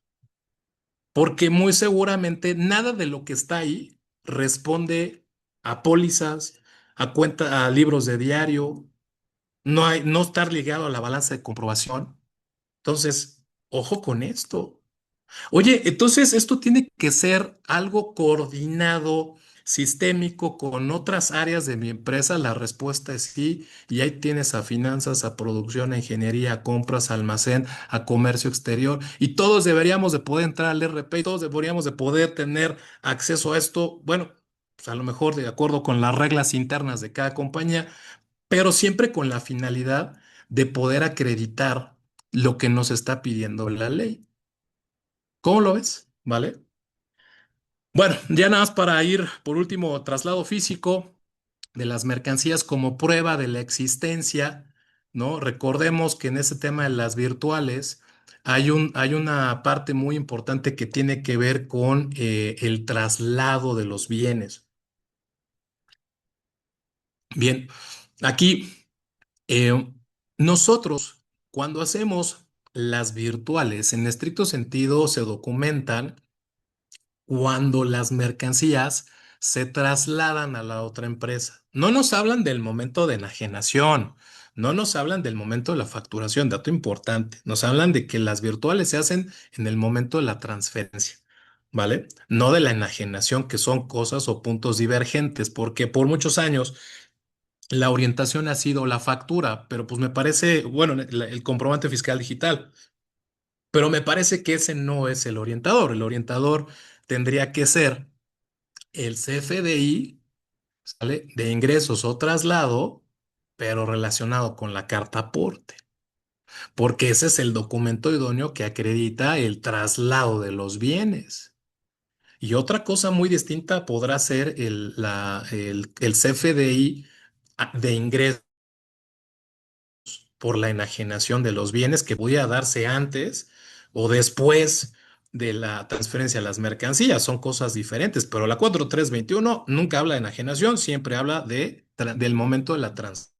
porque muy seguramente nada de lo que está ahí responde a pólizas, a cuenta, a libros de diario, no estar ligado a la balanza de comprobación. Entonces, ojo con esto. Oye, entonces esto tiene que ser algo coordinado, sistémico con otras áreas de mi empresa. La respuesta es sí. Y ahí tienes a finanzas, a producción, a ingeniería, a compras, a almacén, a comercio exterior. Y todos deberíamos de poder entrar al RP y todos deberíamos de poder tener acceso a esto. Bueno, pues a lo mejor de acuerdo con las reglas internas de cada compañía, pero siempre con la finalidad de poder acreditar lo que nos está pidiendo la ley. ¿Cómo lo ves? ¿Vale? Bueno, ya nada más para ir por último, traslado físico de las mercancías como prueba de la existencia, ¿no? Recordemos que en ese tema de las virtuales, hay una parte muy importante que tiene que ver con el traslado de los bienes. Bien, aquí eh, nosotros cuando hacemos las virtuales, en estricto sentido, se documentan cuando las mercancías se trasladan a la otra empresa. No nos hablan del momento de enajenación, no nos hablan del momento de la facturación, dato importante. Nos hablan de que las virtuales se hacen en el momento de la transferencia, ¿vale? No de la enajenación, que son cosas o puntos divergentes, porque por muchos años la orientación ha sido la factura, pero pues me parece, bueno, el comprobante fiscal digital, pero me parece que ese no es el orientador. El orientador tendría que ser el CFDI, ¿sale? De ingresos o traslado, pero relacionado con la carta aporte, porque ese es el documento idóneo que acredita el traslado de los bienes. Y otra cosa muy distinta podrá ser el CFDI de ingresos por la enajenación de los bienes que podía darse antes o después de la transferencia de las mercancías. Son cosas diferentes, pero la 4321 nunca habla de enajenación, siempre habla del momento de la transferencia.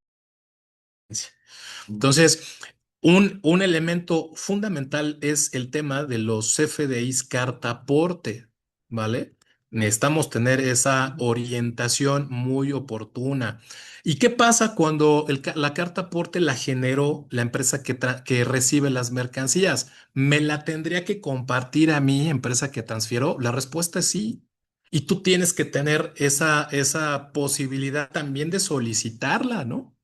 Entonces, un elemento fundamental es el tema de los CFDIs carta aporte, ¿vale? Necesitamos tener esa orientación muy oportuna. ¿Y qué pasa cuando la carta aporte la generó la empresa que recibe las mercancías? ¿Me la tendría que compartir a mi empresa que transfiero? La respuesta es sí. Y tú tienes que tener esa posibilidad también de solicitarla, ¿no?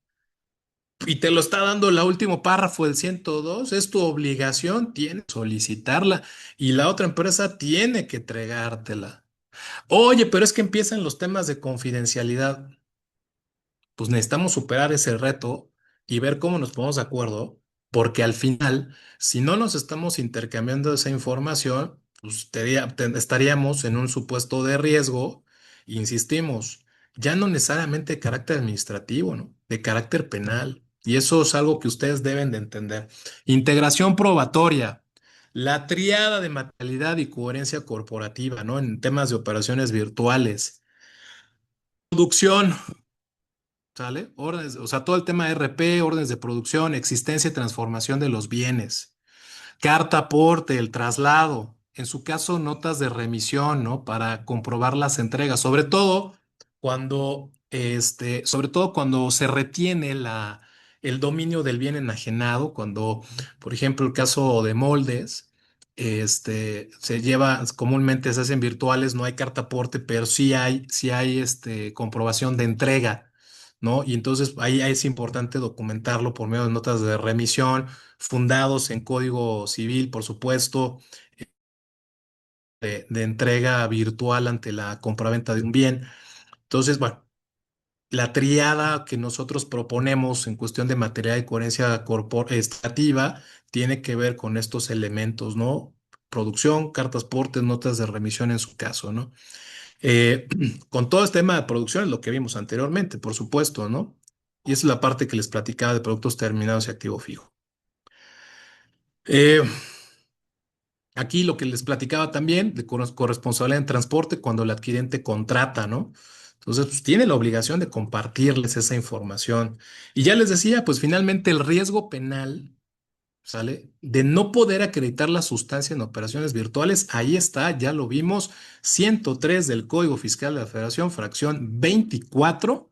Y te lo está dando el último párrafo del 102, es tu obligación, tienes que solicitarla y la otra empresa tiene que entregártela. Oye, pero es que empiezan los temas de confidencialidad. Pues necesitamos superar ese reto y ver cómo nos ponemos de acuerdo, porque al final, si no nos estamos intercambiando esa información, pues estaríamos en un supuesto de riesgo, insistimos, ya no necesariamente de carácter administrativo, ¿no? De carácter penal. Y eso es algo que ustedes deben de entender. Integración probatoria. La triada de materialidad y coherencia corporativa, ¿no? En temas de operaciones virtuales. Producción. ¿Sale? Órdenes, o sea, todo el tema de RP, órdenes de producción, existencia y transformación de los bienes, carta aporte, el traslado, en su caso, notas de remisión, ¿no? Para comprobar las entregas, sobre todo cuando se retiene el dominio del bien enajenado, cuando, por ejemplo, el caso de moldes, comúnmente se hacen virtuales, no hay carta aporte, pero sí hay comprobación de entrega, ¿no? Y entonces ahí es importante documentarlo por medio de notas de remisión fundados en código civil, por supuesto, de entrega virtual ante la compraventa de un bien. Entonces, bueno, la triada que nosotros proponemos en cuestión de material y coherencia corporativa tiene que ver con estos elementos, ¿no? Producción, cartas portes, notas de remisión en su caso, ¿no? Con todo este tema de producción es lo que vimos anteriormente, por supuesto, ¿no? Y esa es la parte que les platicaba de productos terminados y activo fijo. Eh, Aquí lo que les platicaba también de corresponsabilidad en transporte cuando el adquirente contrata, ¿no? Entonces, pues tiene la obligación de compartirles esa información. Y ya les decía, pues finalmente el riesgo penal, ¿sale? De no poder acreditar la sustancia en operaciones virtuales, ahí está, ya lo vimos, 103 del Código Fiscal de la Federación, fracción 24,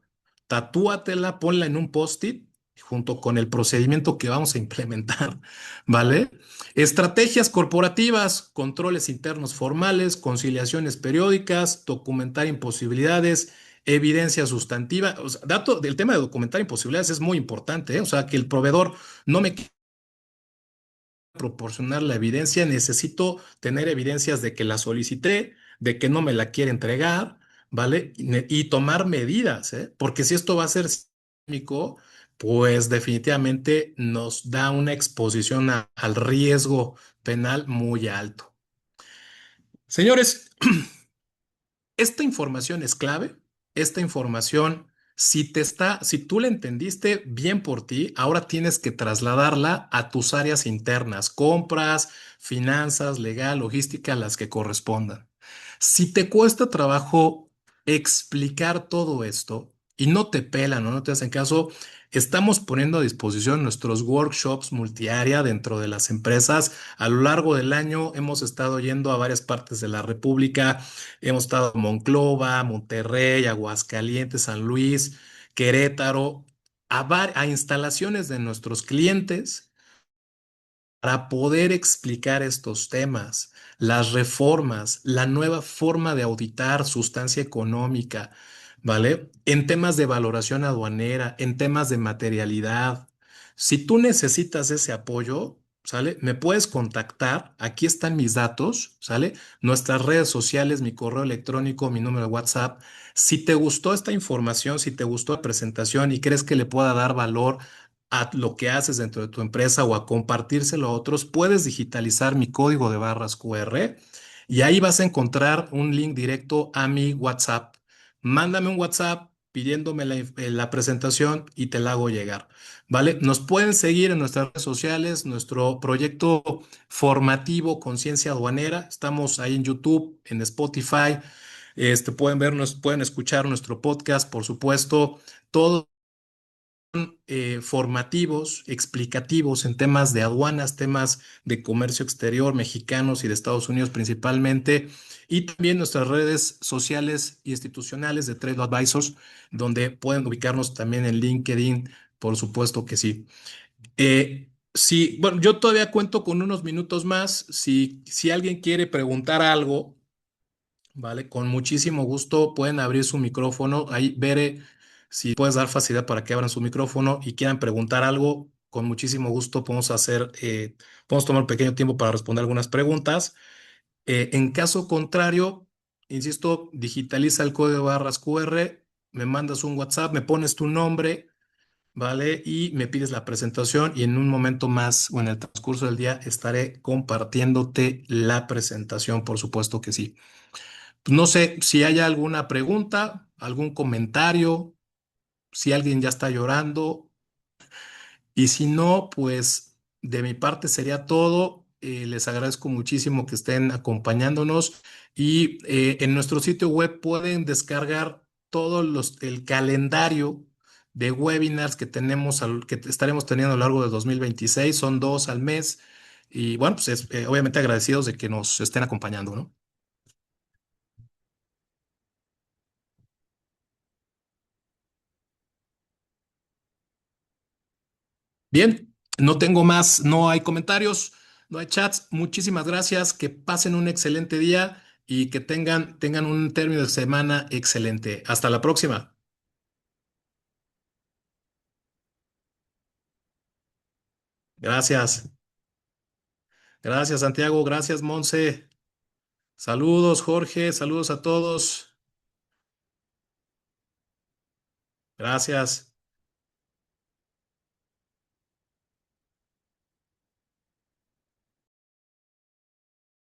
tatúatela, ponla en un post-it junto con el procedimiento que vamos a implementar, ¿vale? Estrategias corporativas, controles internos formales, conciliaciones periódicas, documentar imposibilidades, evidencia sustantiva. O sea, del tema de documentar imposibilidades es muy importante, ¿eh? O sea, que el proveedor no me proporcionar la evidencia, necesito tener evidencias de que la solicité, de que no me la quiere entregar, ¿vale? Y tomar medidas, ¿eh? Porque si esto va a ser sistémico, pues definitivamente nos da una exposición al riesgo penal muy alto. Señores, esta información es clave, esta información Si tú la entendiste bien por ti, ahora tienes que trasladarla a tus áreas internas, compras, finanzas, legal, logística, las que correspondan. Si te cuesta trabajo explicar todo esto y no te pelan o no te hacen caso, estamos poniendo a disposición nuestros workshops multiárea dentro de las empresas. A lo largo del año hemos estado yendo a varias partes de la República. Hemos estado en Monclova, Monterrey, Aguascalientes, San Luis, Querétaro, a instalaciones de nuestros clientes para poder explicar estos temas, las reformas, la nueva forma de auditar sustancia económica, ¿vale? En temas de valoración aduanera, en temas de materialidad. Si tú necesitas ese apoyo, ¿sale? Me puedes contactar. Aquí están mis datos, ¿sale? Nuestras redes sociales, mi correo electrónico, mi número de WhatsApp. Si te gustó esta información, si te gustó la presentación y crees que le pueda dar valor a lo que haces dentro de tu empresa o a compartírselo a otros, puedes digitalizar mi código de barras QR y ahí vas a encontrar un link directo a mi WhatsApp. Mándame un WhatsApp pidiéndome la presentación y te la hago llegar. ¿Vale? Nos pueden seguir en nuestras redes sociales, nuestro proyecto formativo Conciencia Aduanera. Estamos ahí en YouTube, en Spotify. Pueden vernos, pueden escuchar nuestro podcast, por supuesto. Todo formativos, explicativos en temas de aduanas, temas de comercio exterior mexicanos y de Estados Unidos principalmente, y también nuestras redes sociales e institucionales de Trade Advisors, donde pueden ubicarnos también en LinkedIn, por supuesto que sí. Sí, bueno, yo todavía cuento con unos minutos más. Si alguien quiere preguntar algo, vale, con muchísimo gusto pueden abrir su micrófono. Ahí veré si puedes dar facilidad para que abran su micrófono y quieran preguntar algo. Con muchísimo gusto podemos tomar un pequeño tiempo para responder algunas preguntas. En caso contrario, insisto, digitaliza el código de barras QR, me mandas un WhatsApp, me pones tu nombre, ¿vale? Y me pides la presentación y en un momento más o en el transcurso del día estaré compartiéndote la presentación, por supuesto que sí. No sé si hay alguna pregunta, algún comentario, si alguien ya está llorando y si no, pues de mi parte sería todo. Les agradezco muchísimo que estén acompañándonos y en nuestro sitio web pueden descargar el calendario de webinars que que estaremos teniendo a lo largo de 2026. Son dos al mes y bueno, pues obviamente agradecidos de que nos estén acompañando, ¿no? Bien, no tengo más, no hay comentarios, no hay chats. Muchísimas gracias, que pasen un excelente día y que tengan un término de semana excelente. Hasta la próxima. Gracias. Gracias, Santiago. Gracias, Monse. Saludos, Jorge. Saludos a todos. Gracias.